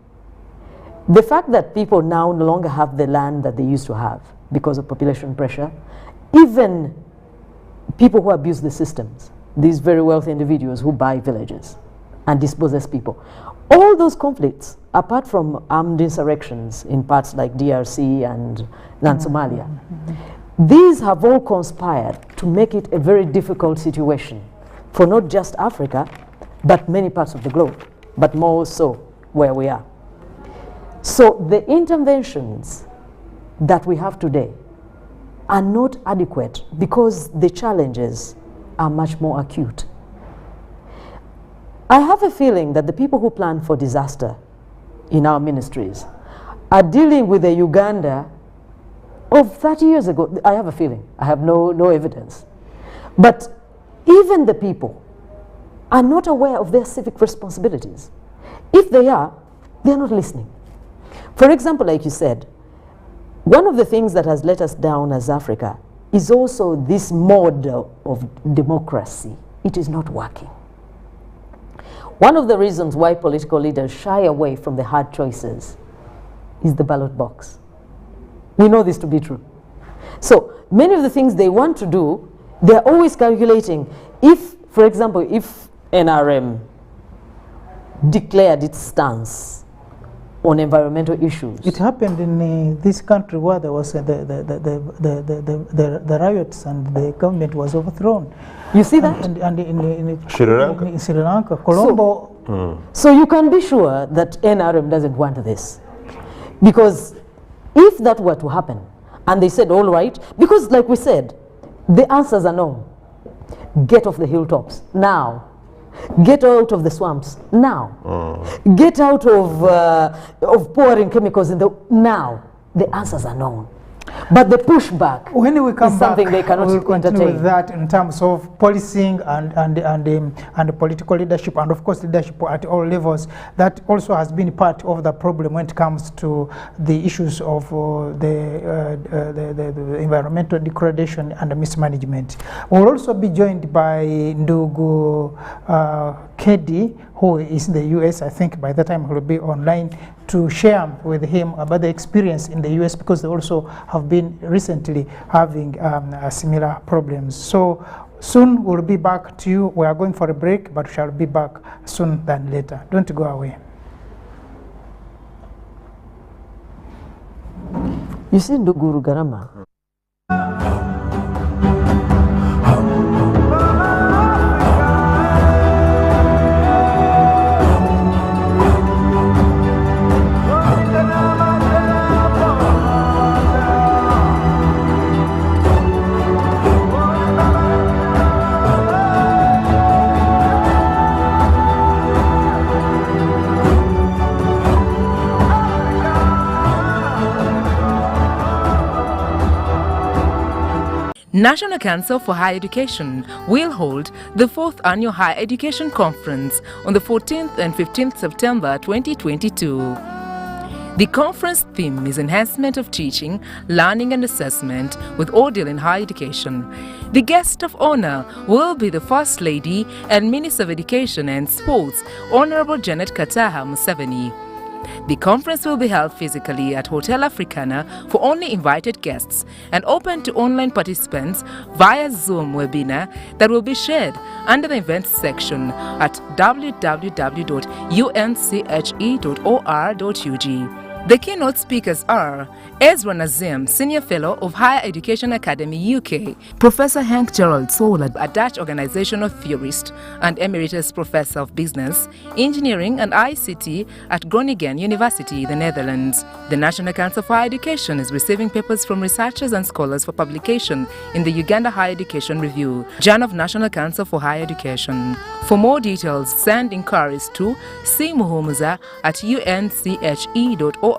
The fact that people now no longer have the land that they used to have because of population pressure, even people who abuse the systems, these very wealthy individuals who buy villages and dispossess people, all those conflicts, apart from armed insurrections in parts like DRC and Somalia, these have all conspired to make it a very difficult situation for not just Africa, but many parts of the globe, but more so where we are. So the interventions that we have today are not adequate because the challenges are much more acute. I have a feeling that the people who plan for disaster in our ministries are dealing with a Uganda of 30 years ago. I have a feeling. I have no evidence. But even the people are not aware of their civic responsibilities. If they are not listening. For example, like you said, one of the things that has let us down as Africa is also this model of democracy. It is not working. One of the reasons why political leaders shy away from the hard choices is the ballot box. We know this to be true. So many of the things they want to do, they're always calculating. If, for example, if NRM declared its stance on environmental issues. It happened in this country where there was the riots and the government was overthrown. You see that? And in Sri Lanka. In Sri Lanka, Colombo. So you can be sure that NRM doesn't want this. Because if that were to happen, and they said, all right, because like we said, the answers are known. Get off the hilltops now. Get out of the swamps now. Get out of pouring chemicals in the now. The answers are known. But the pushback when we come is something back, they cannot we'll continue entertain. with that in terms of policing and political leadership, and of course leadership at all levels. That also has been part of the problem when it comes to the issues of the environmental degradation and the mismanagement. We'll also be joined by Ndugu Kedi, who is in the US. I think by the time he'll be online, to share with him about the experience in the US, because they also have been recently having similar problems. So soon we'll be back to you. We are going for a break, but we shall be back soon than later. Don't go away. You see Nduguru Garama. National Council for Higher Education will hold the 4th Annual Higher Education Conference on the 14th and 15th September 2022. The conference theme is Enhancement of Teaching, Learning and Assessment with Ordeal in Higher Education. The guest of honor will be the First Lady and Minister of Education and Sports, Honorable Janet Kataha Museveni. The conference will be held physically at Hotel Africana for only invited guests and open to online participants via Zoom webinar that will be shared under the events section at www.unche.or.ug. The keynote speakers are Ezra Nazim, Senior Fellow of Higher Education Academy UK, Professor Henk Gerald Sola, a Dutch organizational theorist and Emeritus Professor of Business, Engineering and ICT at Groningen University, the Netherlands. The National Council for Higher Education is receiving papers from researchers and scholars for publication in the Uganda Higher Education Review, Journal of National Council for Higher Education. For more details, send inquiries to cmuhumuza@unche.or.ug,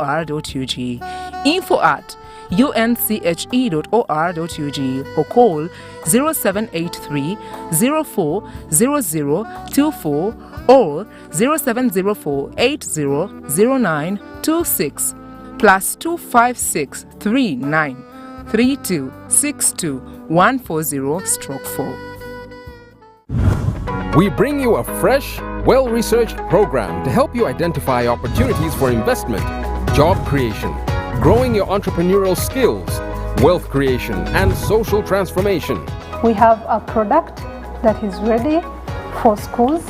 info@unche.or.ug, or call 0783 04 0024 or 0704 80 0926 plus 256 39 32 62 140/4. We bring you a fresh, well-researched program to help you identify opportunities for investment, job creation, growing your entrepreneurial skills, wealth creation, and social transformation. We have a product that is ready for schools,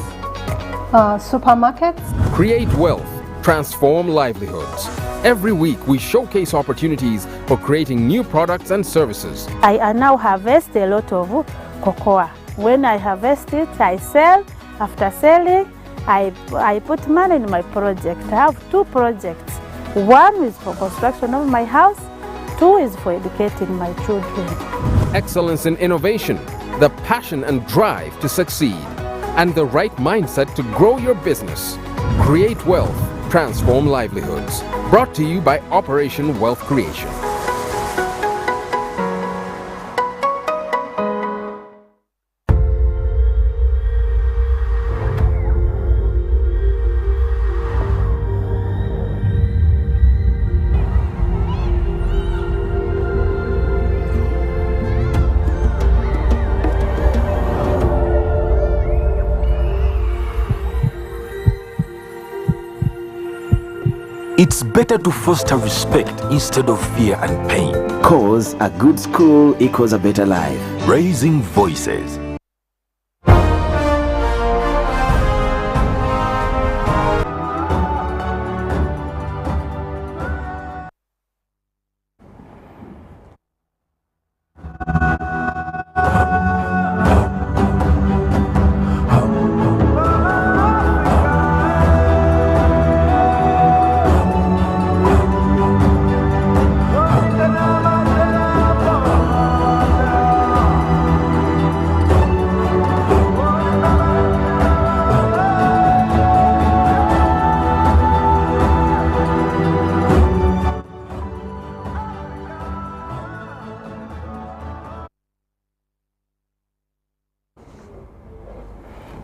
supermarkets. Create wealth, transform livelihoods. Every week we showcase opportunities for creating new products and services. I now harvest a lot of cocoa. When I harvest it, I sell. After selling, I put money in my project. I have 2 projects. One is for construction of my house, 2 is for educating my children. Excellence in innovation, the passion and drive to succeed, and the right mindset to grow your business. Create wealth, transform livelihoods. Brought to you by Operation Wealth Creation. It's better to foster respect instead of fear and pain. Cause a good school equals a better life. Raising voices.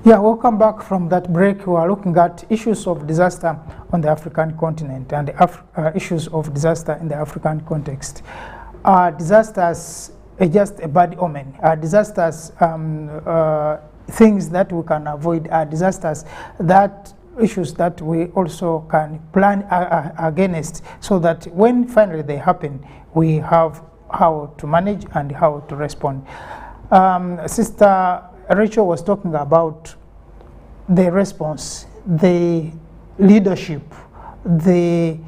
Yeah, welcome back from that break. We are looking at issues of disaster on the African continent and issues of disaster in the African context. Disasters are just a bad omen. Disasters, things that we can avoid, are disasters that issues that we also can plan against, so that when finally they happen, we have how to manage and how to respond. Sister Rachel was talking about the response, the leadership, the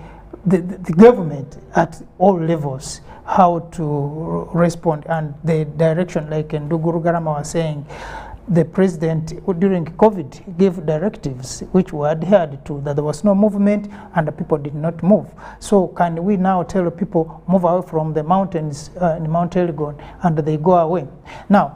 government at all levels, how to respond, and the direction, like Ndugu Garama was saying. The president during COVID gave directives which were adhered to, that there was no movement and the people did not move. So can we now tell people move away from the mountains in Mount Elgon and they go away? Now,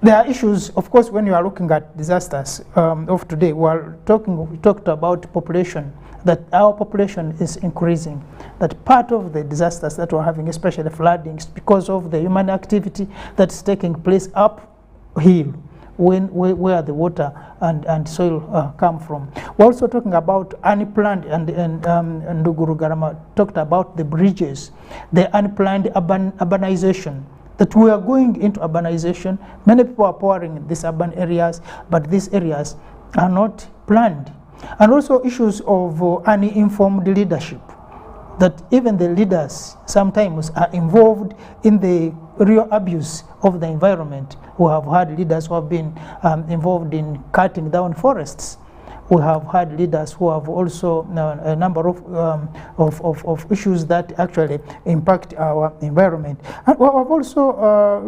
there are issues, of course, when you are looking at disasters of today. We talked about population, that our population is increasing, that part of the disasters that we're having, especially floodings, because of the human activity that's taking place uphill where the water and soil come from. We're also talking about unplanned, and Nduguru Garama talked about the bridges, the unplanned urbanization, that we are going into urbanization. Many people are pouring in these urban areas, but these areas are not planned. And also issues of uninformed leadership, that even the leaders sometimes are involved in the real abuse of the environment. We have had leaders who have been involved in cutting down forests. We have had leaders who have also a number of issues that actually impact our environment. And we have also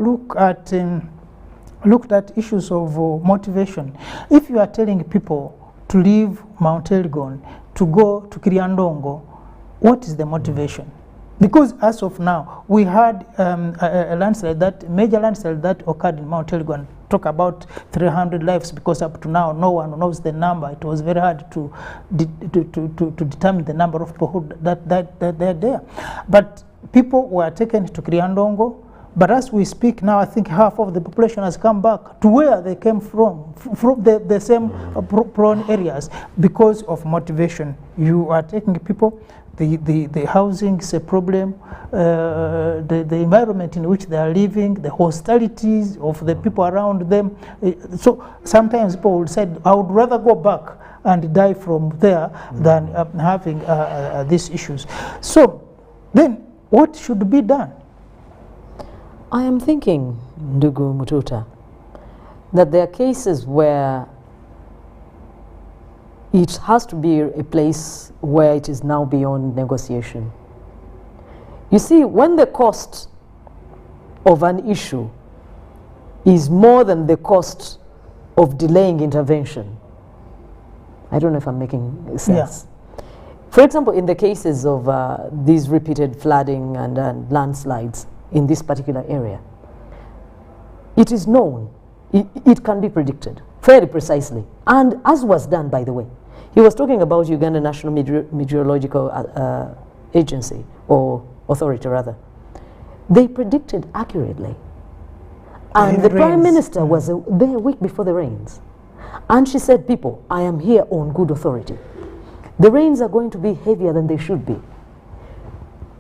looked at issues of motivation. If you are telling people to leave Mount Elgon to go to Kiryandongo, what is the motivation? Because as of now, we had a landslide, major landslide that occurred in Mount Elgon. Talk about 300 lives, because up to now no one knows the number. It was very hard to determine the number of people that they're there. But people were taken to Kiryandongo. But as we speak now, I think half of the population has come back to where they came from the same prone areas, because of motivation. You are taking people. The housing is a problem, the environment in which they are living, the hostilities of the people around them. So sometimes people will say, I would rather go back and die from there than having these issues. So then what should be done? I am thinking, Ndugu Mututa, that there are cases where it has to be a place where it is now beyond negotiation. You see, when the cost of an issue is more than the cost of delaying intervention, I don't know if I'm making sense. Yeah. For example, in the cases of these repeated flooding and landslides in this particular area, it is known, it can be predicted fairly precisely, and as was done, by the way. He was talking about Uganda National Meteorological Agency, or authority rather. They predicted accurately. And the Prime Minister was there a week before the rains. And she said, people, I am here on good authority. The rains are going to be heavier than they should be.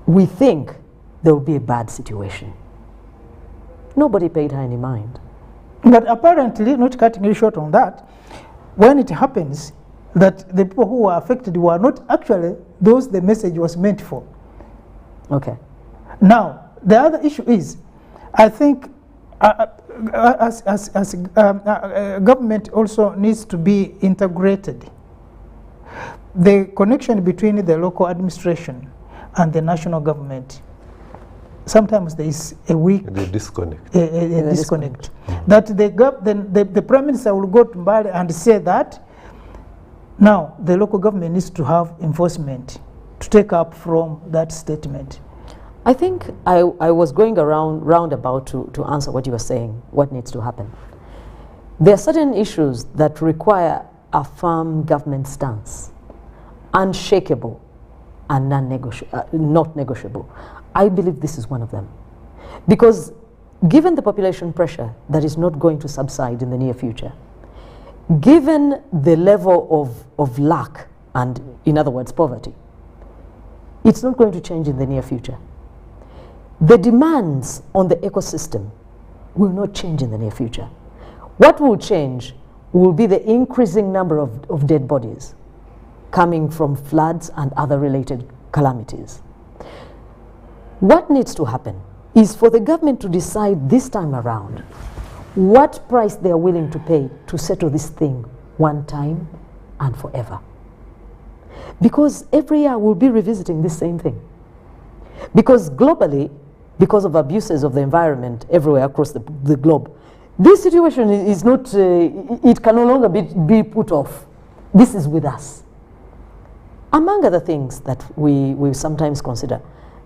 We think there will be a bad situation. Nobody paid her any mind. But apparently, not cutting you short on that, when it happens, that the people who were affected were not actually those the message was meant for. Okay. Now, the other issue is, I think government also needs to be integrated. The connection between the local administration and the national government, sometimes there is a weak disconnect. Disconnect. That the Prime Minister will go to Mbale and say that now the local government needs to have enforcement to take up from that statement. I think I was going roundabout to answer what you were saying, what needs to happen. There are certain issues that require a firm government stance, unshakable and not negotiable. I believe this is one of them. Because given the population pressure that is not going to subside in the near future, given the level of lack and, in other words, poverty, it's not going to change in the near future. The demands on the ecosystem will not change in the near future. What will change will be the increasing number of dead bodies coming from floods and other related calamities. What needs to happen is for the government to decide this time around what price they are willing to pay to settle this thing one time and forever. Because every year we'll be revisiting this same thing. Because globally, because of abuses of the environment everywhere across the globe, this situation is not, it can no longer be put off. This is with us. Among other things that we sometimes consider,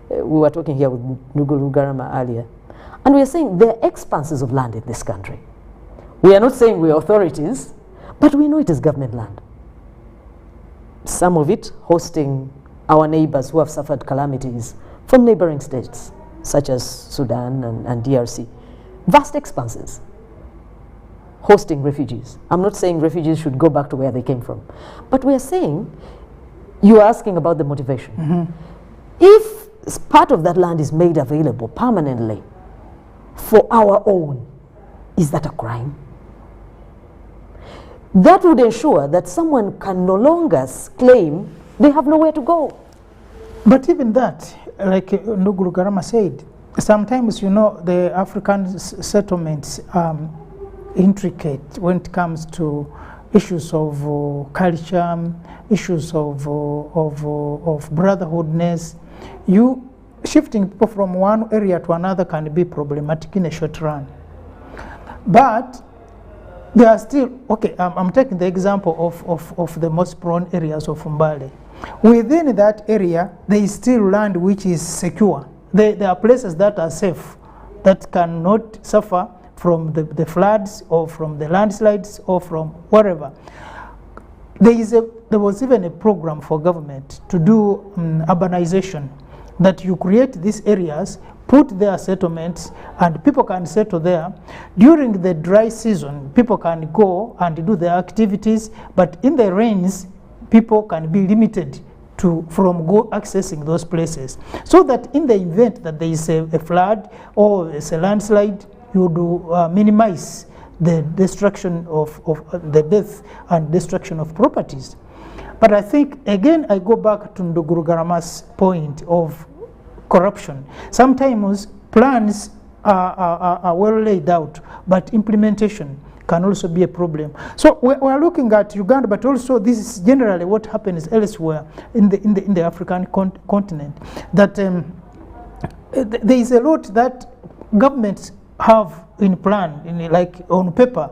we were talking here with Nugulu Garama earlier, and we are saying there are expanses of land in this country. We are not saying we are authorities, but we know it is government land. Some of it hosting our neighbors who have suffered calamities from neighboring states, such as Sudan and DRC. Vast expanses. hosting refugees. I'm not saying refugees should go back to where they came from. But we are saying, you're asking about the motivation. If part of that land is made available permanently for our own, is that a crime? That would ensure that someone can no longer claim they have nowhere to go. But even that, like Nduguru Garama said, sometimes, you know, the African settlements intricate when it comes to issues of culture, issues of brotherhoodness. You shifting people from one area to another can be problematic in a short run. But there are still, okay, I'm taking the example of the most prone areas of Mbale. Within that area, there is still land which is secure. There are places that are safe, that cannot suffer from the floods or from the landslides or from wherever. There was even a program for government to do urbanization, that you create these areas, put their settlements, and people can settle there. During the dry season, people can go and do their activities, but in the rains, people can be limited from accessing those places, so that in the event that there is a flood or a landslide, you do minimize the destruction of the death and destruction of properties. But I think, again, I go back to Nduguru Garama's point of corruption. Sometimes plans are well laid out, but implementation can also be a problem. So we're looking at Uganda, but also this is generally what happens elsewhere in the African continent. That there is a lot that governments have in plan, like on paper,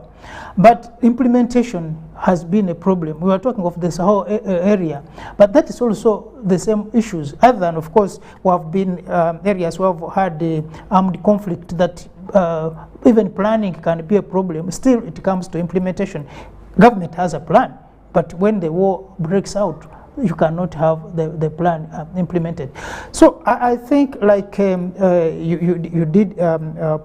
but implementation has been a problem. We are talking of this whole area, but that is also the same issues. Other than, of course, we have been areas where we've had armed conflict that even planning can be a problem. Still, it comes to implementation. Government has a plan, but when the war breaks out, you cannot have the plan implemented. So I think, like you did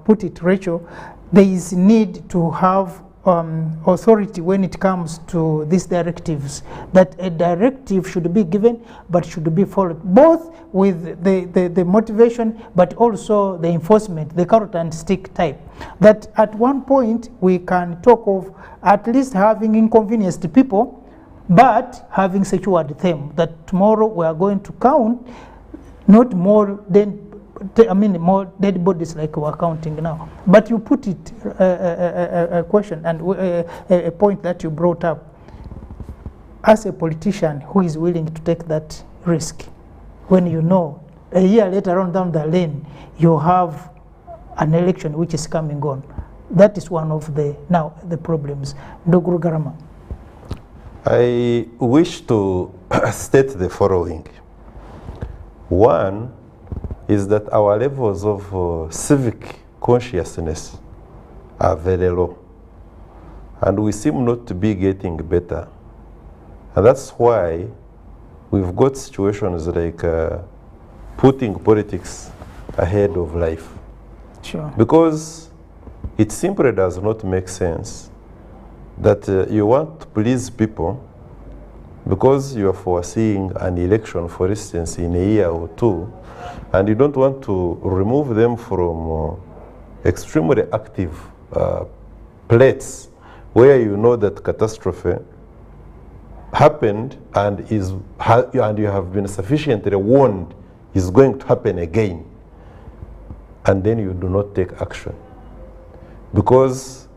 put it, Rachel, there is need to have authority when it comes to these directives, that a directive should be given but should be followed, both with the motivation but also the enforcement, the carrot and stick type. That at one point we can talk of at least having inconvenienced people but having secured them, that tomorrow we are going to count not more than more dead bodies like we're counting now. But you put it a question and a point that you brought up. As a politician, who is willing to take that risk when you know a year later on down the lane you have an election which is coming on? That is one of the problems. Nduguru Garama. I wish to state the following. One is that our levels of civic consciousness are very low, and we seem not to be getting better. And that's why we've got situations like putting politics ahead of life. Sure. Because it simply does not make sense that you want to please people because you are foreseeing an election, for instance, in a year or two, and you don't want to remove them from extremely active plates where you know that catastrophe happened and you have been sufficiently warned is going to happen again, and then you do not take action. Because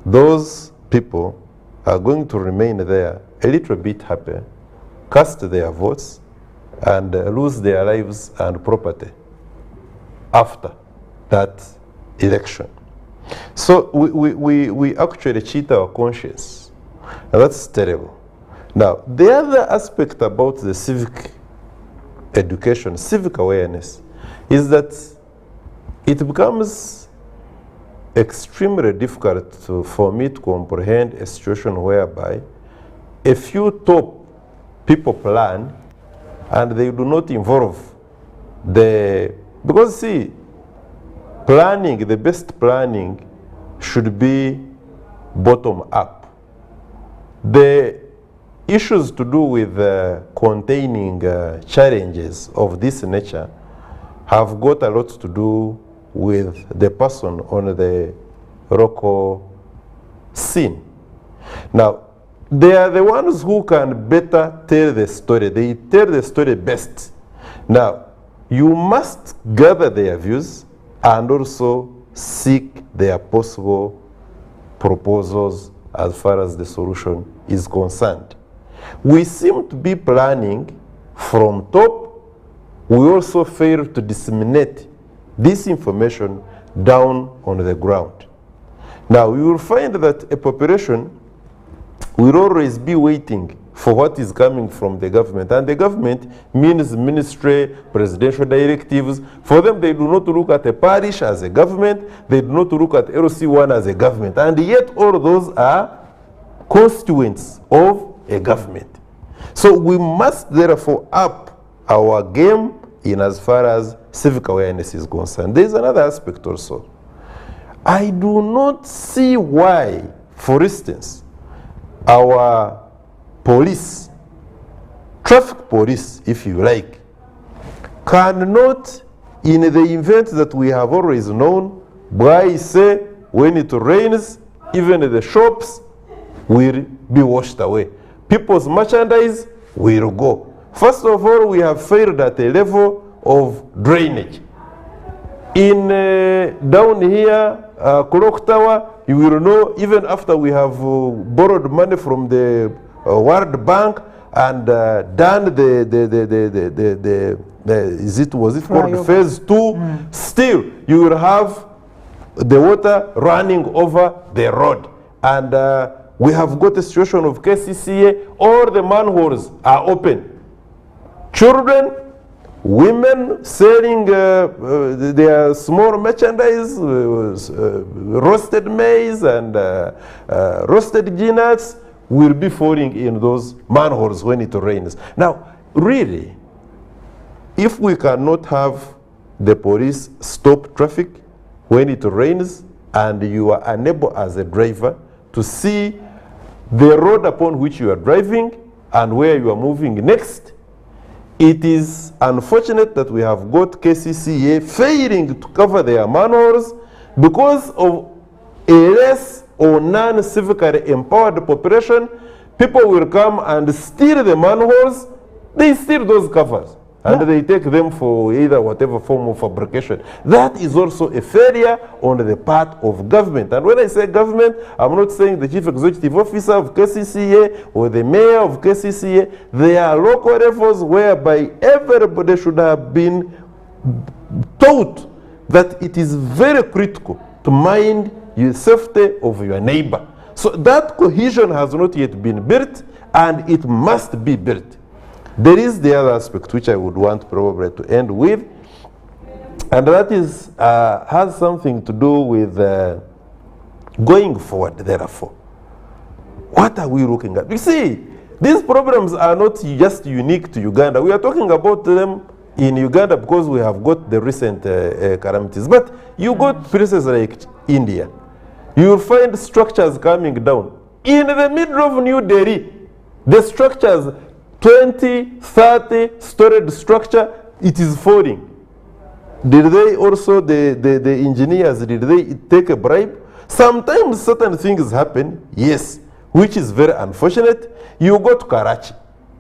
those people are going to remain there a little bit happy, cast their votes, and lose their lives and property after that election. So we actually cheat our conscience, and that's terrible. Now, the other aspect about the civic education, civic awareness, is that it becomes extremely difficult for me to comprehend a situation whereby a few top people plan and they do not involve because see, planning, the best planning should be bottom up. The issues to do with containing challenges of this nature have got a lot to do with the person on the local scene. Now, they are the ones who can better tell the story. They tell the story best. Now, you must gather their views and also seek their possible proposals as far as the solution is concerned. We seem to be planning from top. We also fail to disseminate this information down on the ground. Now, you will find that a population will always be waiting for what is coming from the government. And the government means ministry, presidential directives. For them, they do not look at a parish as a government. They do not look at LC1 as a government. And yet, all those are constituents of a government. So we must therefore up our game in as far as civic awareness is concerned. There is another aspect also. I do not see why, for instance, our police, traffic police, if you like, cannot, in the event that we have always known, why say when it rains, even the shops will be washed away. People's merchandise will go. First of all, we have failed at a level of drainage. In down here, Clock Tower, you will know, even after we have borrowed money from the World Bank and done was it called phase 2? Still, you will have the water running over the road. And we have got a situation of KCCA, all the manholes are open. Children, women selling their small merchandise, roasted maize and roasted peanuts will be falling in those manholes when it rains. Now, really, if we cannot have the police stop traffic when it rains and you are unable as a driver to see the road upon which you are driving and where you are moving next, it is unfortunate that we have got KCCA failing to cover their manholes because of a less or non-civically empowered population. People will come and steal the manholes. They steal those covers and they take them for either whatever form of fabrication. That is also a failure on the part of government. And when I say government, I'm not saying the chief executive officer of KCCA or the mayor of KCCA. They are local levels whereby everybody should have been taught that it is very critical to mind the safety of your neighbor. So that cohesion has not yet been built, and it must be built. There is the other aspect which I would want probably to end with, and that is has something to do with going forward, therefore. What are we looking at? You see, these problems are not just unique to Uganda. We are talking about them in Uganda because we have got the recent calamities. But you got places like India. You will find structures coming down. In the middle of New Delhi, the structures, 20, 30 storage structure, it is falling. Did they also, the engineers, did they take a bribe? Sometimes certain things happen, yes, which is very unfortunate. You go to Karachi.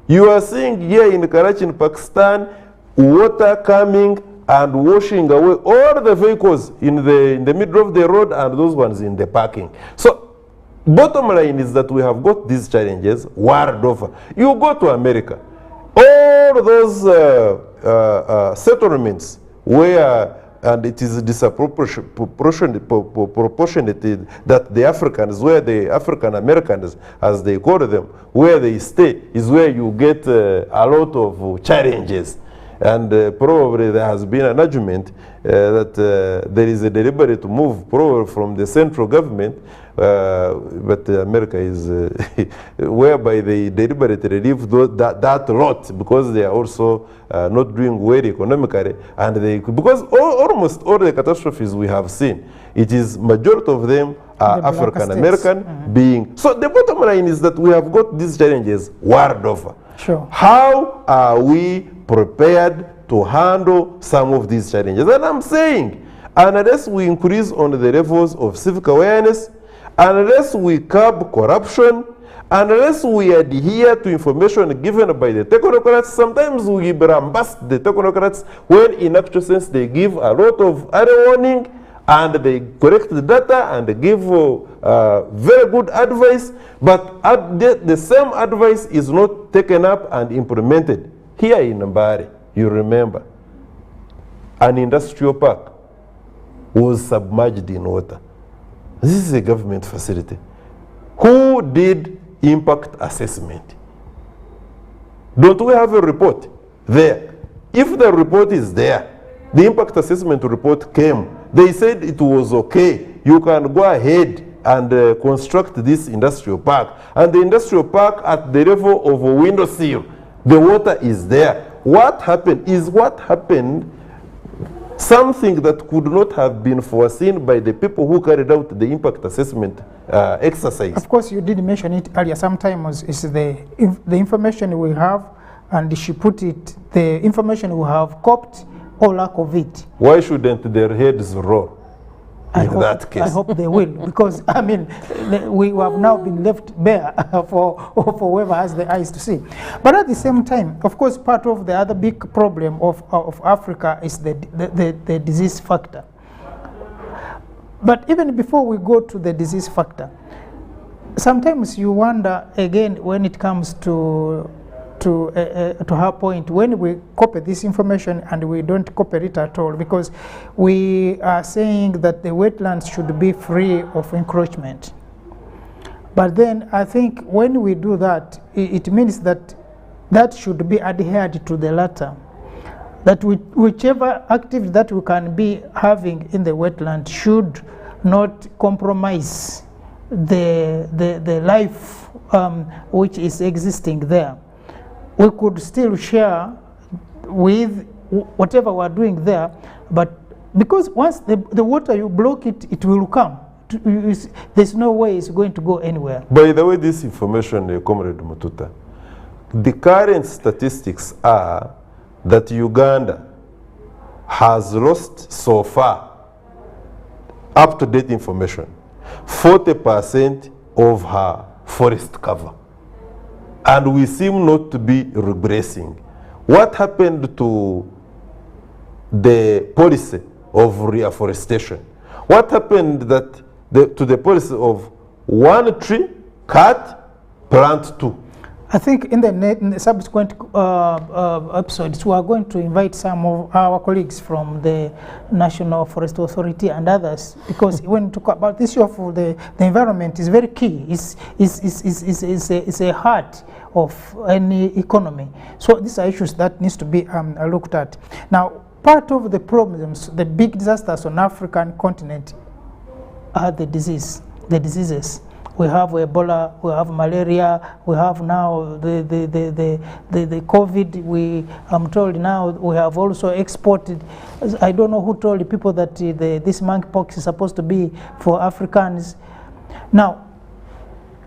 You are seeing here in Karachi, in Pakistan, water coming and washing away all the vehicles in the middle of the road and those ones in the parking. So, bottom line is that we have got these challenges world over. You go to America, all those settlements where, and it is disproportionate that the Africans, where the African Americans, as they call them, where they stay, is where you get a lot of challenges. And probably there has been an argument that there is a deliberate move probably from the central government, but America is whereby they deliberately leave that lot because they are also not doing well economically, and they, because almost all the catastrophes we have seen, it is majority of them are The black African states. American being. So the bottom line is that we have got these challenges world over. Sure. How are we prepared to handle some of these challenges? And I'm saying, unless we increase on the levels of civic awareness, unless we curb corruption, unless we adhere to information given by the technocrats, sometimes we bombast the technocrats when in actual sense they give a lot of early warning and they correct the data and they give very good advice, but the same advice is not taken up and implemented. Here in Mbare, you remember, an industrial park was submerged in water. This is a government facility. Who did impact assessment? Don't we have a report there? If the report is there, the impact assessment report came, they said it was okay, you can go ahead and construct this industrial park. And the industrial park at the level of a window sill, the water is there. What happened is what happened, something that could not have been foreseen by the people who carried out the impact assessment exercise. Of course, you did mention it earlier. Sometimes it's the information we have, and she put it, the information we have copied or lack of it. Why shouldn't their heads roll in that case? I hope they will, because I mean, we have now been left bare for whoever has the eyes to see. But at the same time, of course, part of the other big problem of Africa is the disease factor. But even before we go to the disease factor, sometimes you wonder again when it comes to her point, when we copy this information and we don't copy it at all, because we are saying that the wetlands should be free of encroachment. But then I think when we do that, it means that that should be adhered to the latter. That whichever activity that we can be having in the wetland should not compromise the life which is existing there. We could still share with whatever we're doing there, but because once the water, you block it, it will come. There's no way it's going to go anywhere. By the way, this information, Comrade Mututa, the current statistics are that Uganda has lost so far, up-to-date information, 40% of her forest cover. And we seem not to be regressing. What happened to the policy of reforestation? What happened to the policy of one tree, cut, plant two? I think in the subsequent episodes, we are going to invite some of our colleagues from the National Forest Authority and others, because when we talk about this issue of the environment is very key. It's a heart of any economy. So these are issues that needs to be looked at. Now, part of the problems, the big disasters on African continent are the diseases. We have Ebola, we have malaria, we have now the COVID. I'm told now we have also exported. I don't know who told the people that this monkeypox is supposed to be for Africans. Now,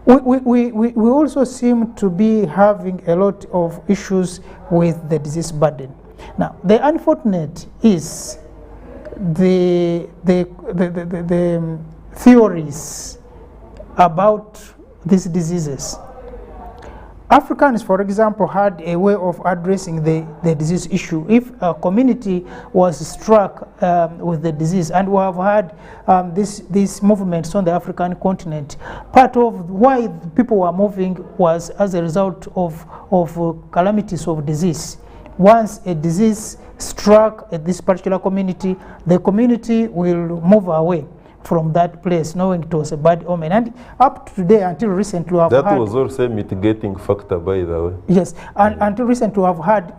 we also seem to be having a lot of issues with the disease burden. Now, the unfortunate is the theories about these diseases. Africans, for example, had a way of addressing the disease issue. If a community was struck with the disease, and we have had these movements on the African continent, part of why people were moving was as a result of calamities of disease. Once a disease struck at this particular community, the community will move away from that place, knowing it was a bad omen. And up to today, until recently, we have that was also a mitigating factor, by the way. Yes, and until recently, we have had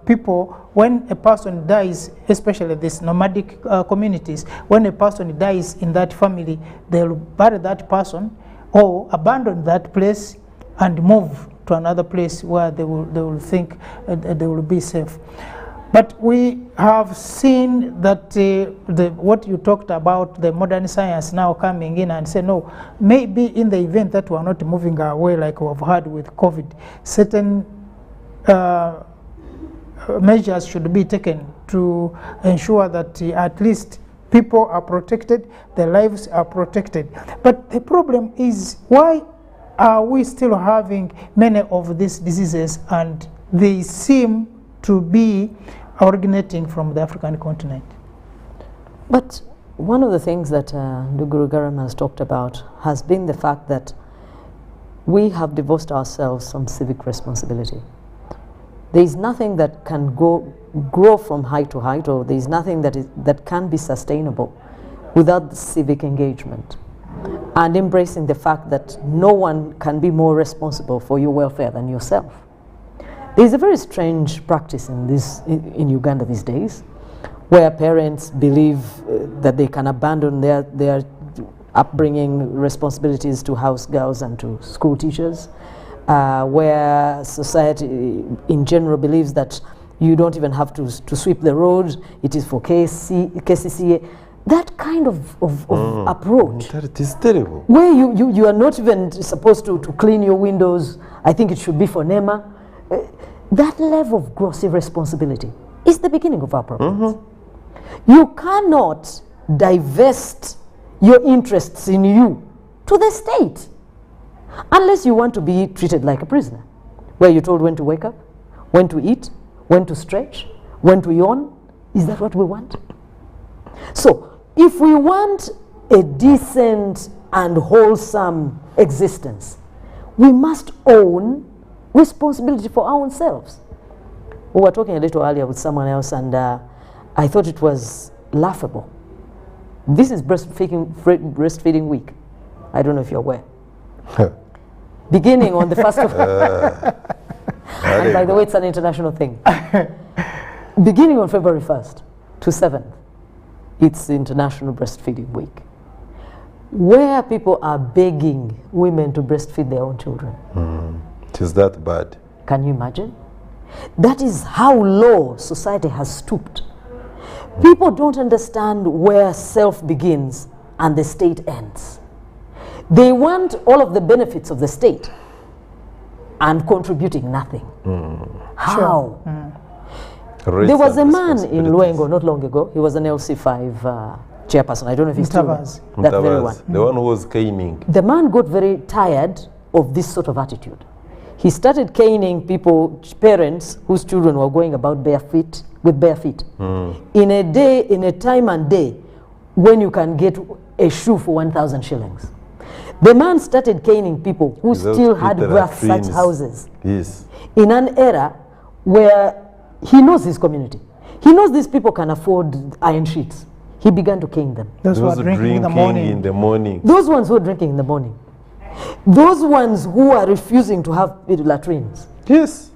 people, when a person dies, especially these nomadic communities, when a person dies in that family, they'll bury that person or abandon that place and move to another place where they will think they will be safe. But we have seen that what you talked about, the modern science now coming in and say, no, maybe in the event that we're not moving away like we've had with COVID, certain measures should be taken to ensure that at least people are protected, their lives are protected. But the problem is, why are we still having many of these diseases, and they seem to be originating from the African continent? But one of the things that Nduguru Garam has talked about has been the fact that we have divorced ourselves from civic responsibility. There is nothing that can grow from height to height, or there is nothing that can be sustainable without civic engagement and embracing the fact that no one can be more responsible for your welfare than yourself. There is a very strange practice in Uganda these days, where parents believe that they can abandon their upbringing responsibilities to house girls and to school teachers, where society in general believes that you don't even have to sweep the road, it is for KCCA. That kind of approach. That is terrible. Where you are not even supposed to clean your windows, I think it should be for NEMA. That level of gross irresponsibility is the beginning of our problems. You cannot divest your interests in you to the state unless you want to be treated like a prisoner, where you're told when to wake up, when to eat, when to stretch, when to yawn. Is that what we want? So if we want a decent and wholesome existence, we must own responsibility for ourselves. We were talking a little earlier with someone else, and I thought it was laughable. This is breastfeeding week. I don't know if you're aware. Beginning on the 1st of... and by the way, it's an international thing. Beginning on February 1st to 7th, it's International Breastfeeding Week, where people are begging women to breastfeed their own children. It is that bad. Can you imagine? That is how low society has stooped. People don't understand where self begins and the state ends. They want all of the benefits of the state and contributing nothing. How? There was a man in Luengo not long ago. He was an LC5 chairperson. I don't know if he's still there. That very one. The one who was caning. The man got very tired of this sort of attitude. He started caning people, parents whose children were going about with bare feet. In a day, in a time and day, when you can get a shoe for 1,000 shillings. The man started caning people who still had grass-thatched houses. Yes. In an era where he knows his community. He knows these people can afford iron sheets. He began to cane them. Those who are drinking in the morning. Those ones who are drinking in the morning. Those ones who are refusing to have latrines. Yes.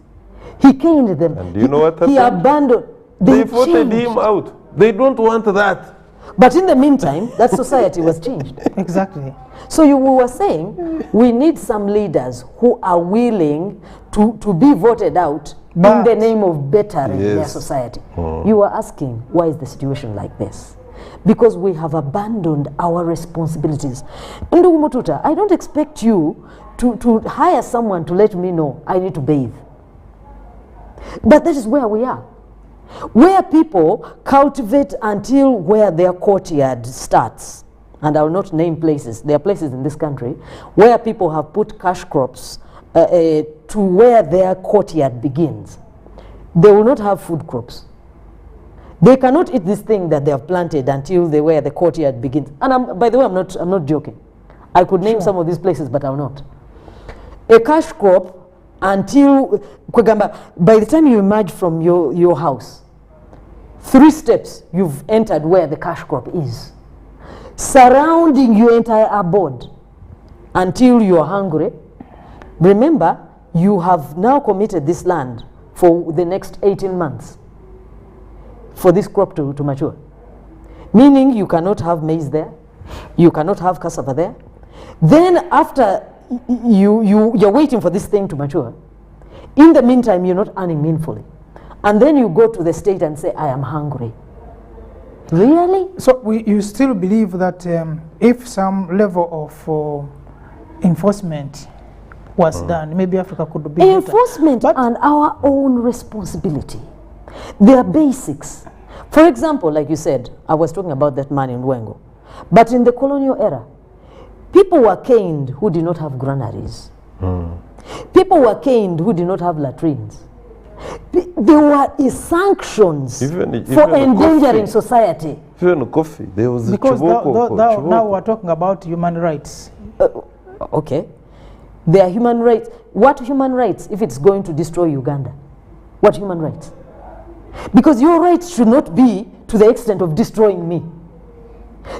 He caned them. And do you know what happened? He abandoned. They voted him out. They don't want that. But in the meantime, that society was changed. Exactly. So we were saying we need some leaders who are willing to be voted out in the name of bettering their society. You were asking, why is the situation like this? Because we have abandoned our responsibilities. Ndugu Mututa, I don't expect you to hire someone to let me know I need to bathe. But that is where we are. Where people cultivate until where their courtyard starts. And I will not name places. There are places in this country where people have put cash crops to where their courtyard begins. They will not have food crops. They cannot eat this thing that they have planted until where the courtyard begins. And by the way, I'm not joking. I could name some of these places, but I'll not. A cash crop until by the time you emerge from your house, 3 steps you've entered where the cash crop is, surrounding your entire abode until you're hungry. Remember, you have now committed this land for the next 18 months for this crop to mature. Meaning you cannot have maize there, you cannot have cassava there. Then after you're waiting for this thing to mature, in the meantime you're not earning meaningfully. and then you go to the state and say, I am hungry. Really? So you still believe that if some level of enforcement was done, maybe Africa could be enforcement better. And our own responsibility. They are basics. For example, like you said, I was talking about that man in Wengo. But in the colonial era, people were caned who did not have granaries. People were caned who did not have latrines. There were sanctions for endangering society. Even coffee, there was because now we're talking about human rights. Okay. They are human rights. What human rights if it's going to destroy Uganda? What human rights? Because your rights should not be to the extent of destroying me.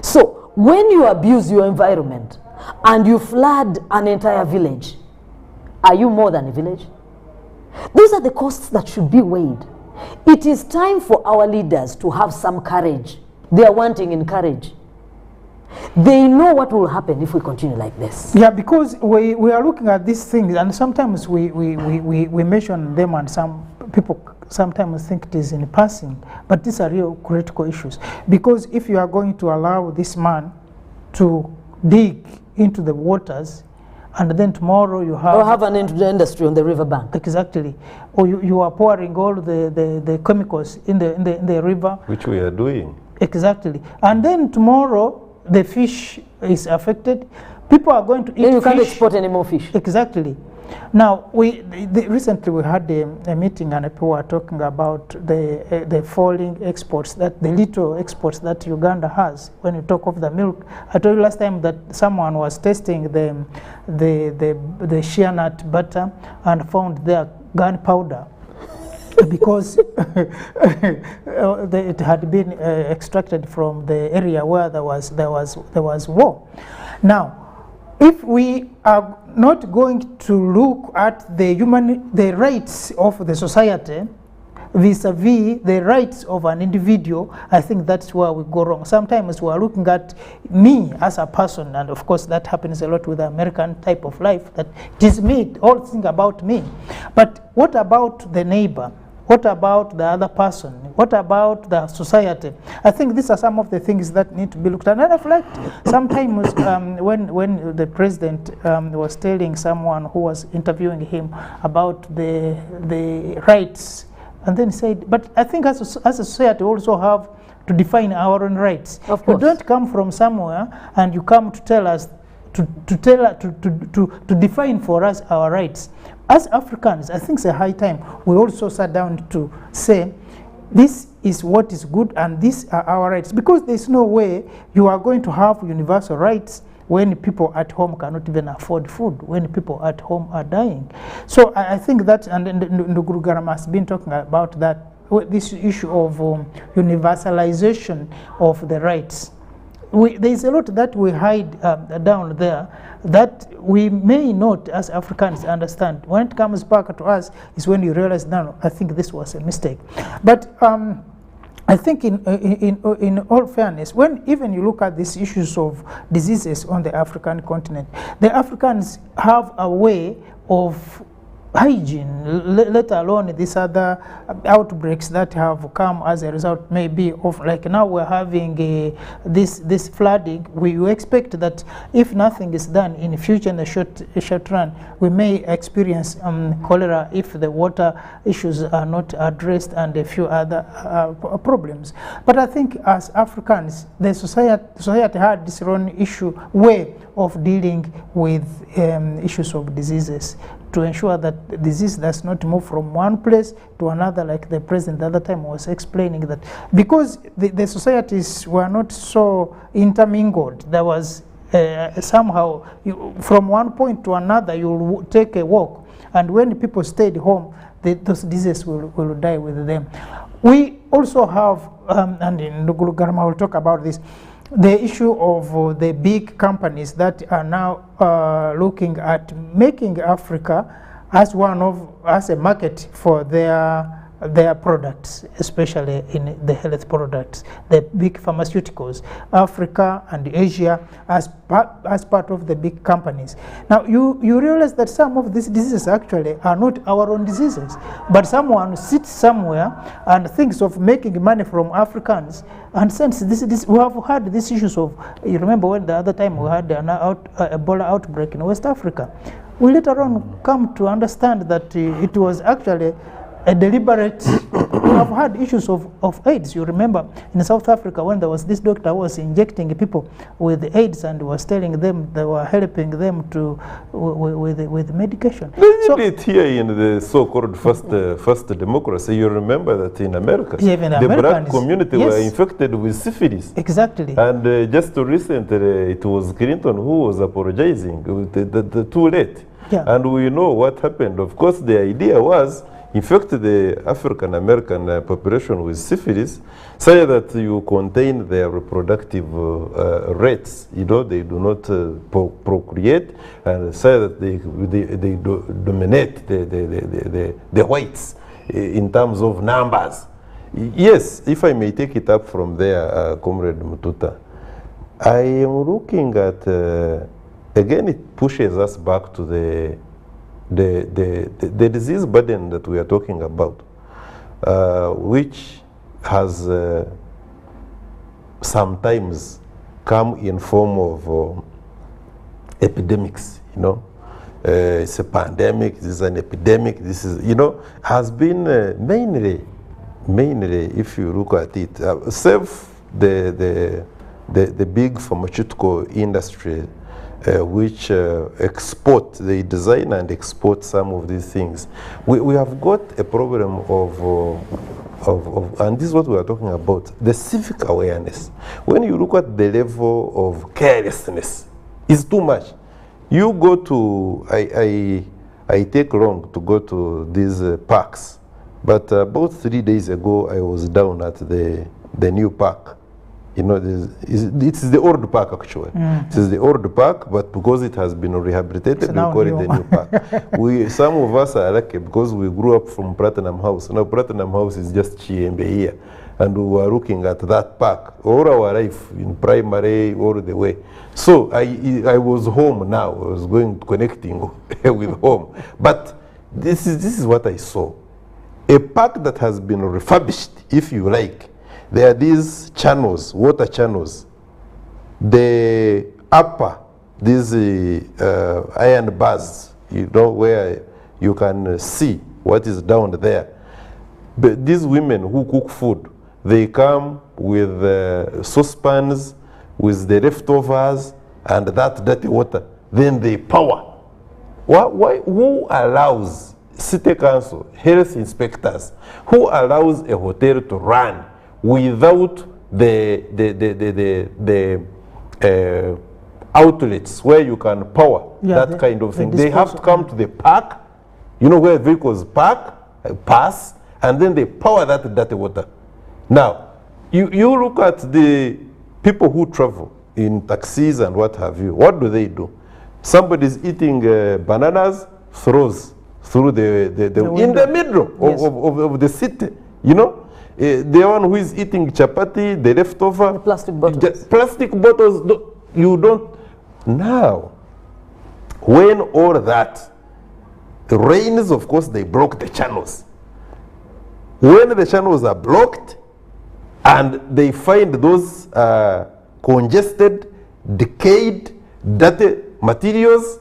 So when you abuse your environment and you flood an entire village, are you more than a village? Those are the costs that should be weighed. It is time for our leaders to have some courage. They are wanting in courage. They know what will happen if we continue like this. Yeah, because we are looking at these things, and sometimes we mention them, and some people sometimes think it is in passing, but these are real critical issues. Because if you are going to allow this man to dig into the waters, and then tomorrow you have... Or have an industry on the riverbank. Exactly. Or you are pouring all the chemicals in the river. Which we are doing. Exactly. And then tomorrow the fish is affected. People are going to eat fish. Then you can't export any more fish. Exactly. Now, recently we had a meeting, and people were talking about the falling exports, that the little exports that Uganda has. When you talk of the milk, I told you last time that someone was testing the shea nut butter and found their gunpowder because it had been extracted from the area where there was war. Now, if we are not going to look at the rights of the society vis-a-vis the rights of an individual, I think that's where we go wrong. Sometimes we are looking at me as a person, and of course that happens a lot with the American type of life, that it is me, all things about me. But what about the neighbor? What about the other person? What about the society? I think these are some of the things that need to be looked at. And I reflect sometimes when the president was telling someone who was interviewing him about the rights, and then he said, but I think as a society we also have to define our own rights. Of course. You don't come from somewhere and you come to tell us, to define for us our rights. As Africans, I think it's a high time we also sat down to say, this is what is good and these are our rights. Because there's no way you are going to have universal rights when people at home cannot even afford food, when people at home are dying. So I think that, and Nduguru Garama has been talking about that, this issue of universalization of the rights. There's a lot that we hide down there that we may not, as Africans, understand. When it comes back to us is when you realize, no, I think this was a mistake. But I think in all fairness, when even you look at these issues of diseases on the African continent, the Africans have a way of hygiene, let alone these other outbreaks that have come as a result, maybe of, like now we're having this flooding. We expect that if nothing is done in the future, in the short run, we may experience cholera if the water issues are not addressed, and a few other problems. But I think as Africans, the society had this own way of dealing with issues of diseases, to ensure that disease does not move from one place to another, like the president the other time was explaining, that because the societies were not so intermingled, there was somehow from one point to another you'll take a walk, and when people stayed home, those diseases will die with them. We also have, and in Nduguru Garama will talk about this, the issue of the big companies that are now looking at making Africa as a market for their their products, especially in the health products, the big pharmaceuticals, Africa and Asia as part of the big companies. Now you realize that some of these diseases actually are not our own diseases, but someone sits somewhere and thinks of making money from Africans. And since this we have had these issues of, you remember when the other time we had an Ebola outbreak in West Africa, we later on come to understand that it was actually a deliberate. We have had issues of AIDS. You remember in South Africa when there was this doctor who was injecting people with AIDS and was telling them they were helping them to with medication. They did it here in the so-called first democracy. You remember that in America, the black community were infected with syphilis. Exactly. And just recently, it was Clinton who was apologizing. Too late. Yeah. And we know what happened. Of course, the idea was infect the African American population with syphilis, so that you contain their reproductive rates. You know, they do not procreate, and so that they dominate the whites in terms of numbers. Yes, if I may take it up from there, Comrade Mututa, I am looking at again. It pushes us back to the disease burden that we are talking about, which has sometimes come in form of epidemics, you know. It's a pandemic, this is an epidemic, this is, you know, has been mainly, if you look at it, save the big pharmaceutical industry, which they design and export some of these things. We have got a problem of, and this is what we are talking about, the civic awareness. When you look at the level of carelessness, it's too much. You go to, I take long to go to these parks, but about 3 days ago I was down at the new park. You know, it's the old park actually. It is the old park, but because it has been rehabilitated, we call it the new park. Some of us are lucky because we grew up from Platinum House. Now Platinum House is just Chiembe here, and we were looking at that park all our life in primary all the way. So I was home now. I was connecting with home, but this is what I saw: a park that has been refurbished, if you like. There are these channels, water channels. The upper, these iron bars, you know, where you can see what is down there. But these women who cook food, they come with saucepans, with the leftovers, and that dirty water. Then they power. Who allows city council, health inspectors, who allows a hotel to run without the outlets where you can power that kind of thing? They have to come to the park, you know, where vehicles pass, and then they power that dirty water. Now, you look at the people who travel in taxis and what have you. What do? Somebody's eating bananas, throws through the in the middle of the city, you know. The one who is eating chapati, the leftover, the plastic bottles. Plastic bottles, you don't. Now, when all that rains, of course, they block the channels. When the channels are blocked and they find those congested, decayed, dirty materials,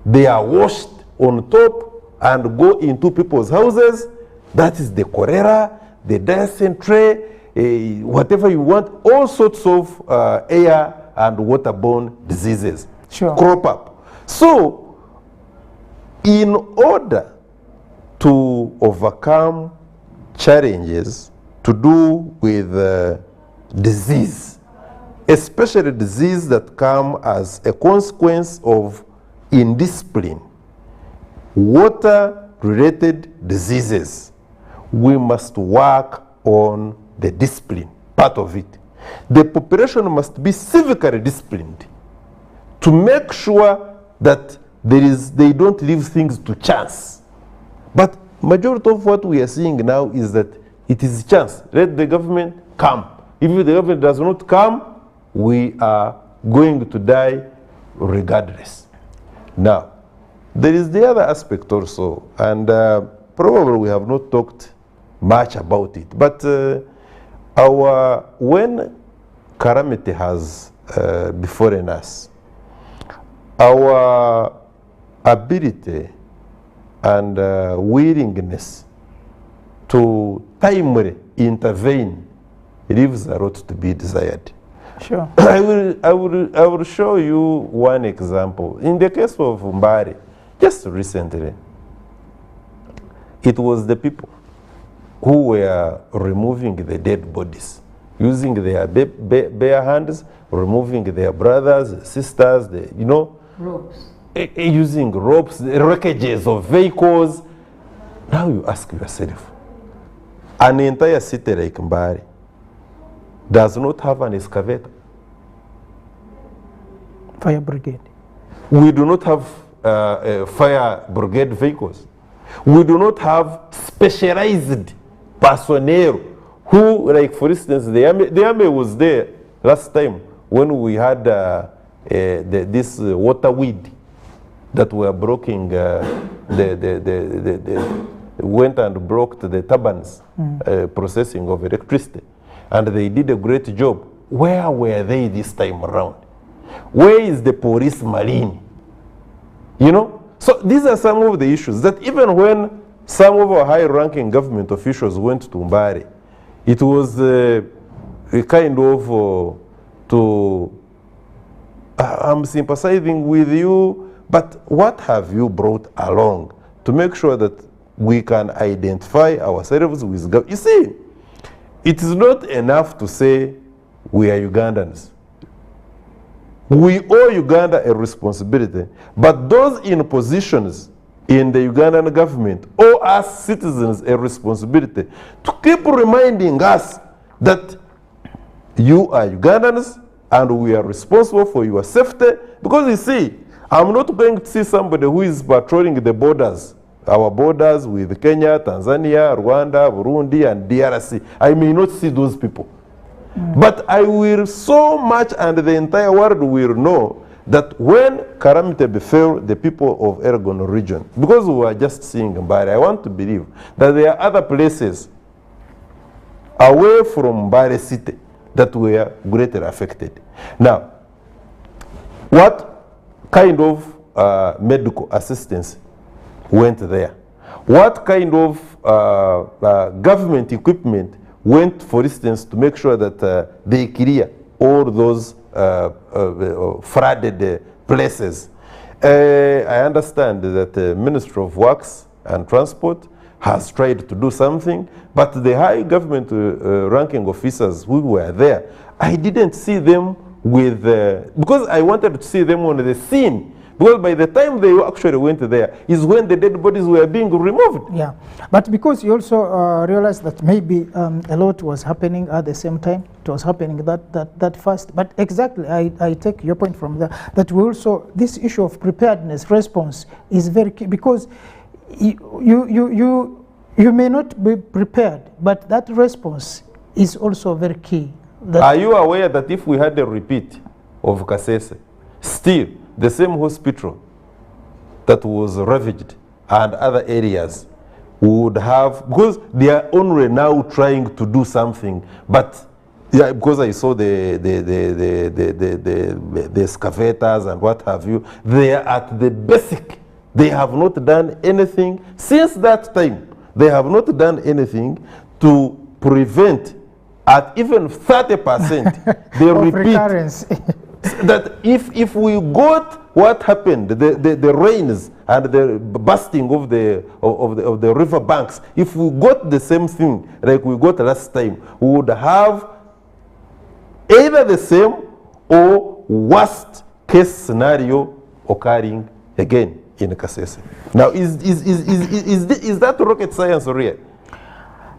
they are washed on top and go into people's houses. That is the cholera, the dysentery, whatever you want, all sorts of air and waterborne diseases crop up. So, in order to overcome challenges to do with disease, especially disease that come as a consequence of indiscipline, water-related diseases, we must work on the discipline part of it. The population must be civically disciplined to make sure that they don't leave things to chance. But majority of what we are seeing now is that it is chance. Let the government come. If the government does not come, we are going to die regardless. Now, there is the other aspect also, and probably we have not talked much about it, but when calamity has befallen us, our ability and willingness to timely intervene leaves a lot to be desired. Sure. I will show you one example. In the case of Mbari, just recently, it was the people who were removing the dead bodies, using their bare hands, removing their brothers, sisters, Ropes. Using ropes, the wreckages of vehicles. Now you ask yourself, an entire city like Mbari does not have an excavator. Fire brigade. We do not have fire brigade vehicles. We do not have specialized personnel who, like for instance, the army was there last time when we had this water weed that were blocking, went and blocked the turbines processing of electricity. And they did a great job. Where were they this time around? Where is the police marine? You know? So these are some of the issues that even when some of our high-ranking government officials went to Mbari, it was a kind of I'm sympathizing with you, but what have you brought along to make sure that we can identify ourselves with government? You see, it is not enough to say we are Ugandans. We owe Uganda a responsibility, but those in positions in the Ugandan government owe us citizens a responsibility to keep reminding us that you are Ugandans and we are responsible for your safety. Because you see, I'm not going to see somebody who is patrolling the borders, our borders with Kenya, Tanzania, Rwanda, Burundi, and DRC. I may not see those people. But I will so much, and the entire world will know that when calamity befell the people of Elgon region, because we are just seeing Mbari, I want to believe that there are other places away from Mbari city that were greatly affected. Now, what kind of medical assistance went there? What kind of government equipment went, for instance, to make sure that they clear all those flooded places? I understand that the Ministry of Works and Transport has tried to do something, but the high government ranking officers who were there, I didn't see them with, because I wanted to see them on the scene. Because by the time they actually went there is when the dead bodies were being removed. Yeah, but because you also realized that maybe a lot was happening at the same time, it was happening that fast. But exactly, I take your point from there, that we also, this issue of preparedness, response is very key, because you may not be prepared, but that response is also very key. Are you aware that if we had a repeat of Kasese, still the same hospital that was ravaged and other areas would have, because they are only now trying to do something, but yeah, because I saw the excavators and what have you, they are at the basic. They have not done anything since that time. They have not done anything to prevent at even 30% the repeat. That if we got what happened, the rains and the bursting of the river banks, if we got the same thing like we got last time, we would have either the same or worst case scenario occurring again in Kasese. Now, is that rocket science real?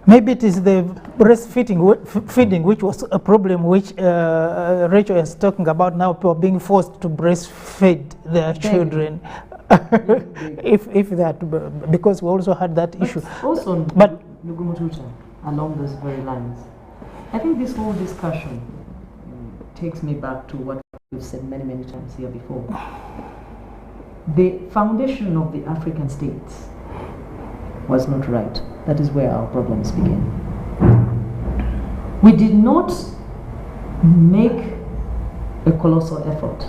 Maybe it is the breastfeeding, which was a problem which Rachel is talking about now, people being forced to breastfeed their children. if that, because we also had that issue. Also, but along those very lines, I think this whole discussion takes me back to what we've said many, many times here before. The foundation of the African states was not right. That is where our problems began. We did not make a colossal effort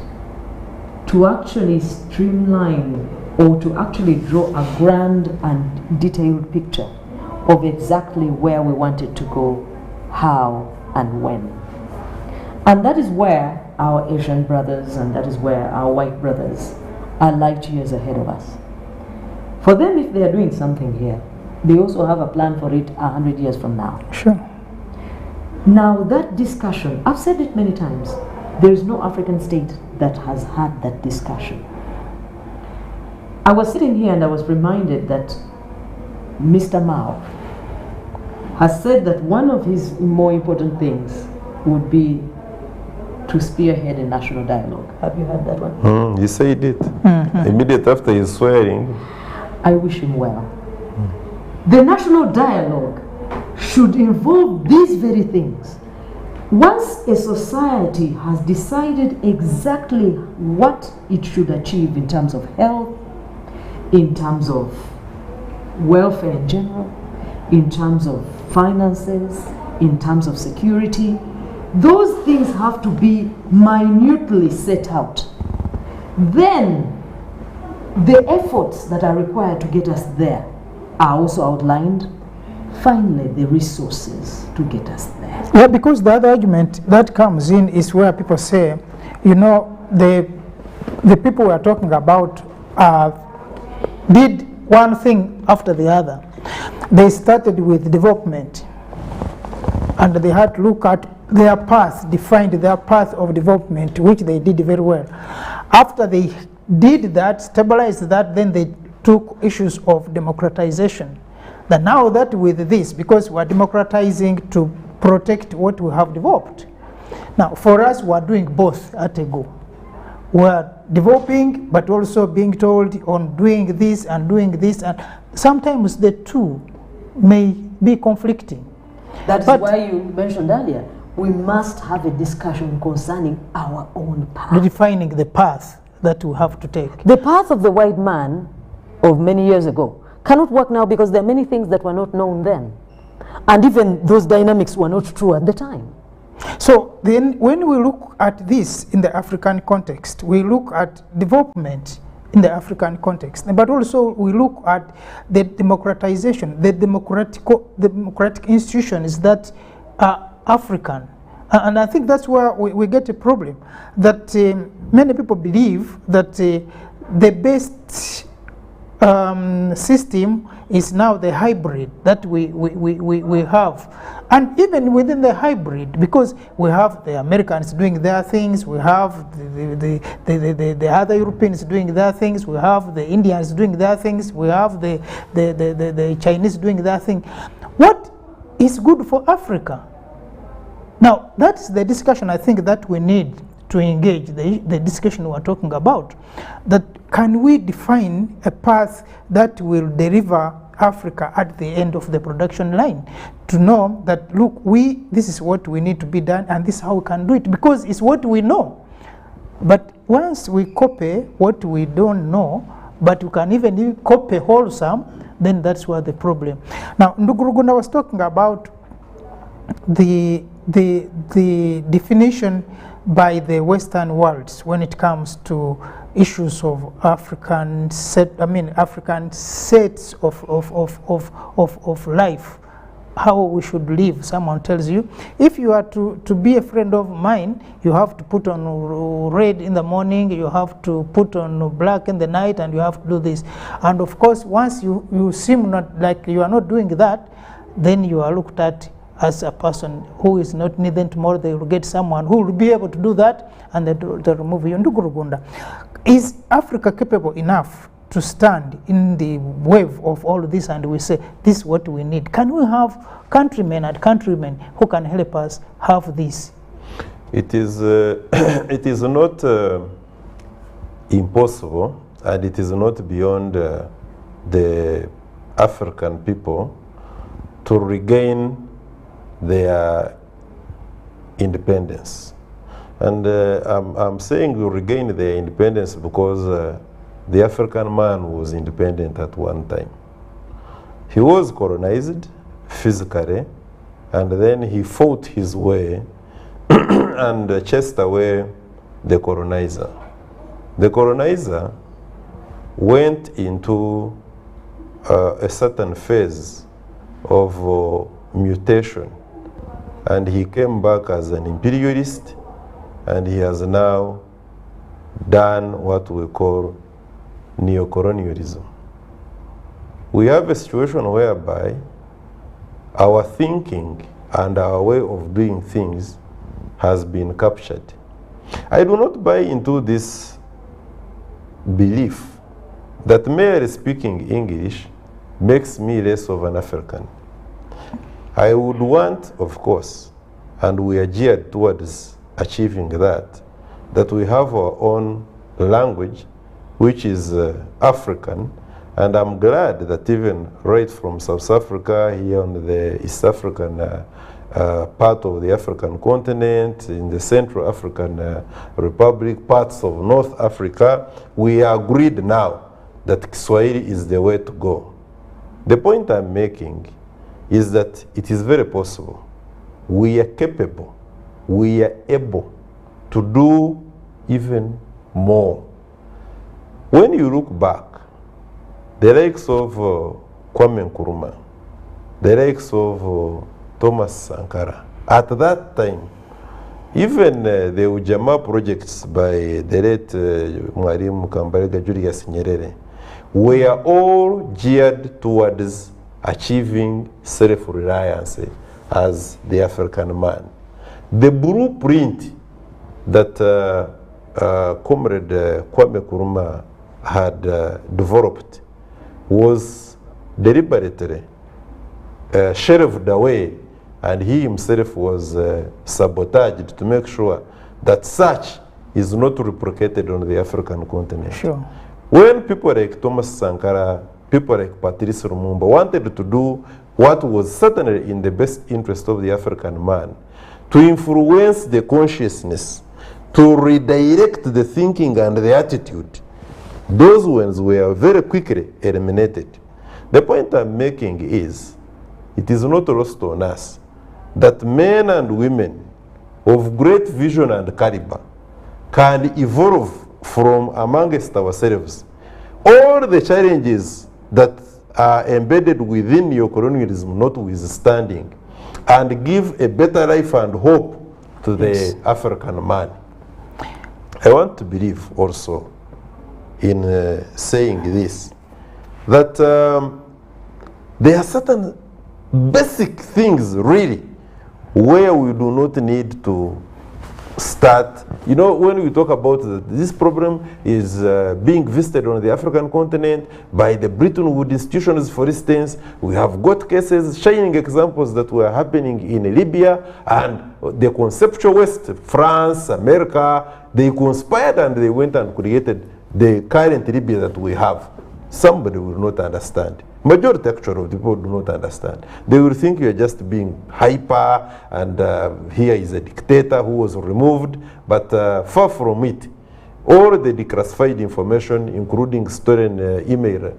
to actually streamline or to actually draw a grand and detailed picture of exactly where we wanted to go, how and when. And that is where our Asian brothers and that is where our white brothers are light years ahead of us. For them, if they are doing something here, they also have a plan for it 100 years from now. Sure. Now that discussion, I've said it many times, there is no African state that has had that discussion. I was sitting here and I was reminded that Mr. Mao has said that one of his more important things would be to spearhead a national dialogue. Have you heard that one? He said it. Immediately after his swearing. I wish him well. The national dialogue should involve these very things. Once a society has decided exactly what it should achieve in terms of health, in terms of welfare in general, in terms of finances, in terms of security, those things have to be minutely set out. Then the efforts that are required to get us there are also outlined. Finally, the resources to get us there. Yeah, because the other argument that comes in is where people say, you know, the people we are talking about did one thing after the other. They started with development, and they had to look at their path, defined their path of development, which they did very well. After they did that, stabilized that, then they took issues of democratization. That now that with this, because we're democratizing to protect what we have developed. Now, for us, we're doing both at a go. We're developing, but also being told on doing this, and sometimes the two may be conflicting. That's why you mentioned earlier, we must have a discussion concerning our own path. Defining the path that we have to take. The path of the white man of many years ago cannot work now because there are many things that were not known then. And even those dynamics were not true at the time. So then when we look at this in the African context, we look at development in the African context, but also we look at the democratization, the democratic institutions that are African. And I think that's where we get a problem, that many people believe that the best system is now the hybrid that we have. And even within the hybrid, because we have the Americans doing their things, we have the other Europeans doing their things, we have the Indians doing their things, we have the Chinese doing their thing. What is good for Africa? Now, that's the discussion I think that we need to engage, the discussion we're talking about. That can we define a path that will deliver Africa at the end of the production line, to know that, look, this is what we need to be done and this is how we can do it, because it's what we know. But once we copy what we don't know, but we can even copy wholesome, then that's where the problem. Now, Ndugurugunda was talking about the definition by the Western world when it comes to issues of African sets of life, how we should live. Someone tells you, if you are to be a friend of mine, you have to put on red in the morning, you have to put on black in the night, and you have to do this. And of course, once you seem not like you are not doing that, then you are looked at as a person who is not needed. Tomorrow they will get someone who will be able to do that, and they'll remove you. Ndugurugunda, is Africa capable enough to stand in the wave of all this and we say, this is what we need? Can we have countrymen and countrywomen who can help us have this? It is not impossible, and it is not beyond the African people to regain their independence. And I'm saying we regain their independence because the African man was independent at one time. He was colonized physically, and then he fought his way and chased away the colonizer. The colonizer went into a certain phase of mutation, and he came back as an imperialist, and he has now done what we call neocolonialism. We have a situation whereby our thinking and our way of doing things has been captured. I do not buy into this belief that merely speaking English makes me less of an African. I would want, of course, and we are geared towards achieving that we have our own language, which is African, and I'm glad that even right from South Africa, here on the East African part of the African continent, in the Central African Republic, parts of North Africa, we are agreed now that Kiswahili is the way to go. The point I'm making is that it is very possible. We are capable, we are able to do even more. When you look back, the likes of Kwame Nkrumah, the likes of Thomas Sankara, at that time, even the Ujamaa projects by the late Mwalimu Kambarage Julius Nyerere were all geared towards achieving self-reliance as the African man. The blueprint that Comrade Kwame Nkrumah had developed was deliberately shelved away, and he himself was sabotaged to make sure that such is not replicated on the African continent. Sure. When people like Thomas Sankara, people like Patrice Lumumba wanted to do what was certainly in the best interest of the African man, to influence the consciousness, to redirect the thinking and the attitude, those ones were very quickly eliminated. The point I'm making is, it is not lost on us that men and women of great vision and caliber can evolve from amongst ourselves. All the challenges that are embedded within neocolonialism notwithstanding, and give a better life and hope to the African man. I want to believe also in saying this, that there are certain basic things really where we do not need to start. You know, when we talk about this problem is being visited on the African continent by the Bretton Woods institutions, for instance, we have got cases, shining examples that were happening in Libya, and the conceptual West, France, America, they conspired and they went and created the current Libya that we have. Somebody will not understand. Majority actually of the people do not understand. They will think you are just being hyper, and here is a dictator who was removed, but far from it. All the declassified information, including stolen email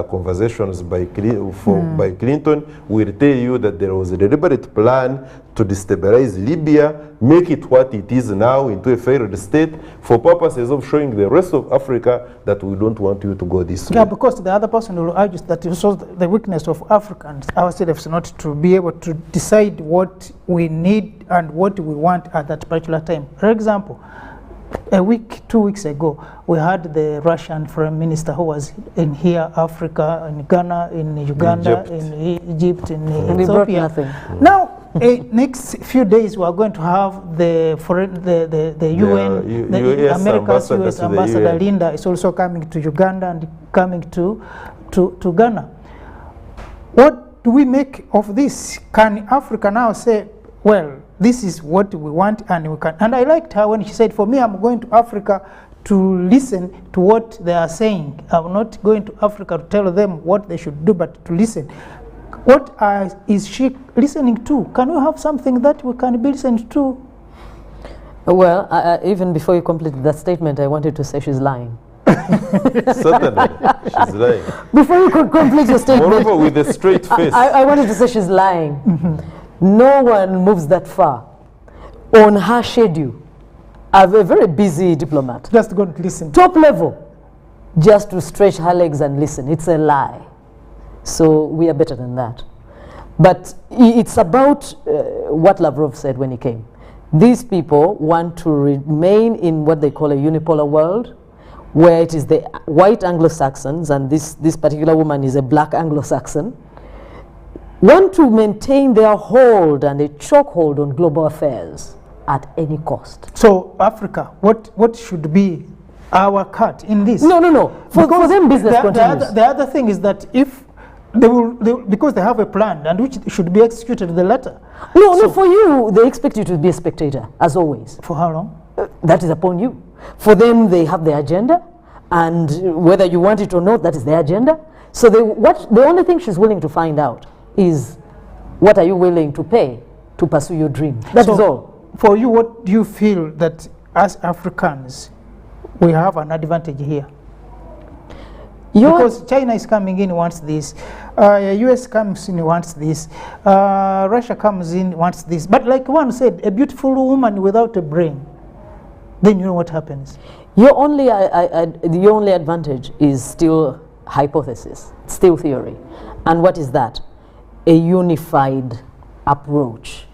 conversations by Clinton, will tell you that there was a deliberate plan to destabilize Libya, make it what it is now into a failed state, for purposes of showing the rest of Africa that we don't want you to go this way. Yeah, because the other person will argue that it shows the weakness of Africans ourselves not to be able to decide what we need and what we want at that particular time. For example, a week, 2 weeks ago, we had the Russian Foreign Minister who was in here, Africa, in Ghana, in Uganda, in Egypt, in Ethiopia. Now, next few days, we are going to have the UN, the America's US Ambassador Linda is also coming to Uganda and coming to Ghana. What do we make of this? Can Africa now say, well, this is what we want and we can? And I liked her when she said, for me, I'm going to Africa to listen to what they are saying. I'm not going to Africa to tell them what they should do, but to listen. What is she listening to? Can we have something that we can be listened to? Well, even before you complete that statement, I wanted to say she's lying. Certainly, she's lying. Before you could complete your statement, moreover, with a straight face. I wanted to say she's lying. No one moves that far on her schedule. I'm a very busy diplomat. Just go to listen. Top level, just to stretch her legs and listen. It's a lie. So we are better than that. But it's about what Lavrov said when he came. These people want to remain in what they call a unipolar world, where it is the white Anglo-Saxons, and this particular woman is a black Anglo-Saxon, want to maintain their hold and a chokehold on global affairs at any cost. So Africa, what should be our cut in this? No. For them, business continues. The other thing is that if because they have a plan and which should be executed the latter. No, for you, they expect you to be a spectator, as always. For how long? That is upon you. For them, they have their agenda, and whether you want it or not, that is their agenda. So the only thing she's willing to find out is, what are you willing to pay to pursue your dream? That is all. For you, what do you feel that as Africans, we have an advantage here? Because China is coming in, wants this. US comes in, wants this. Russia comes in, wants this. But like one said, a beautiful woman without a brain, then you know what happens. Your only advantage is still hypothesis, still theory. And what is that? A unified approach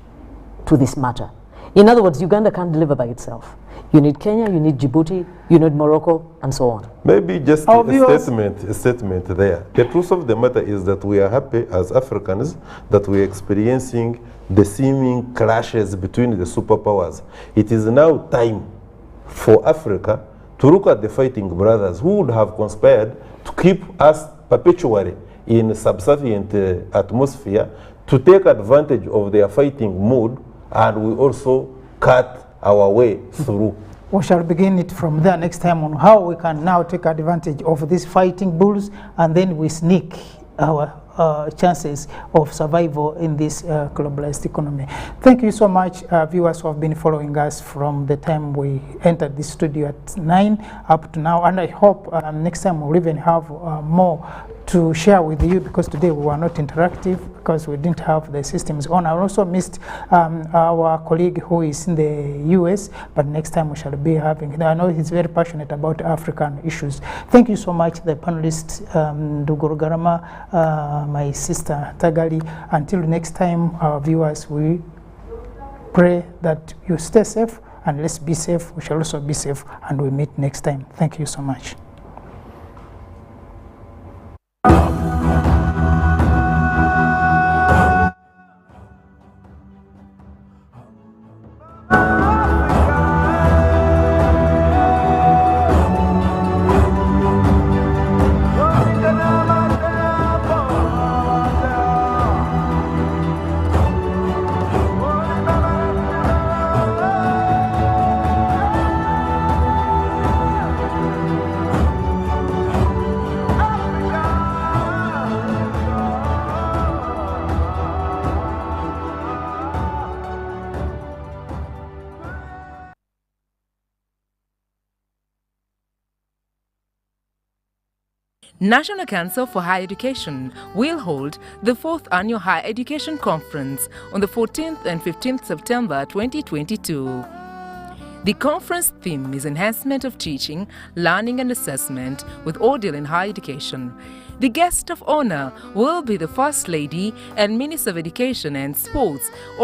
to this matter. In other words, Uganda can't deliver by itself. You need Kenya, you need Djibouti, you need Morocco, and so on. Maybe just a statement there. The truth of the matter is that we are happy as Africans that we are experiencing the seeming clashes between the superpowers. It is now time for Africa to look at the fighting brothers who would have conspired to keep us perpetually in a subservient atmosphere, to take advantage of their fighting mood, and we also cut our way through. We shall begin it from there next time on how we can now take advantage of these fighting bulls, and then we sneak our chances of survival in this globalized economy. Thank you so much, viewers who have been following us from the time we entered the studio at 9 up to now, and I hope next time we'll even have more to share with you, because today we were not interactive because we didn't have the systems on. I also missed our colleague who is in the US, but next time we shall be having, I know he's very passionate about African issues. Thank you so much, the panelists, Nduguru Garama, my sister Tagali. Until next time, our viewers, we pray that you stay safe, and let's be safe. We shall also be safe, and we meet next time. Thank you so much. National Council for Higher Education will hold the 4th Annual Higher Education Conference on the 14th and 15th September 2022. The conference theme is Enhancement of Teaching, Learning and Assessment with Ordeal in Higher Education. The guest of honor will be the First Lady and Minister of Education and Sports,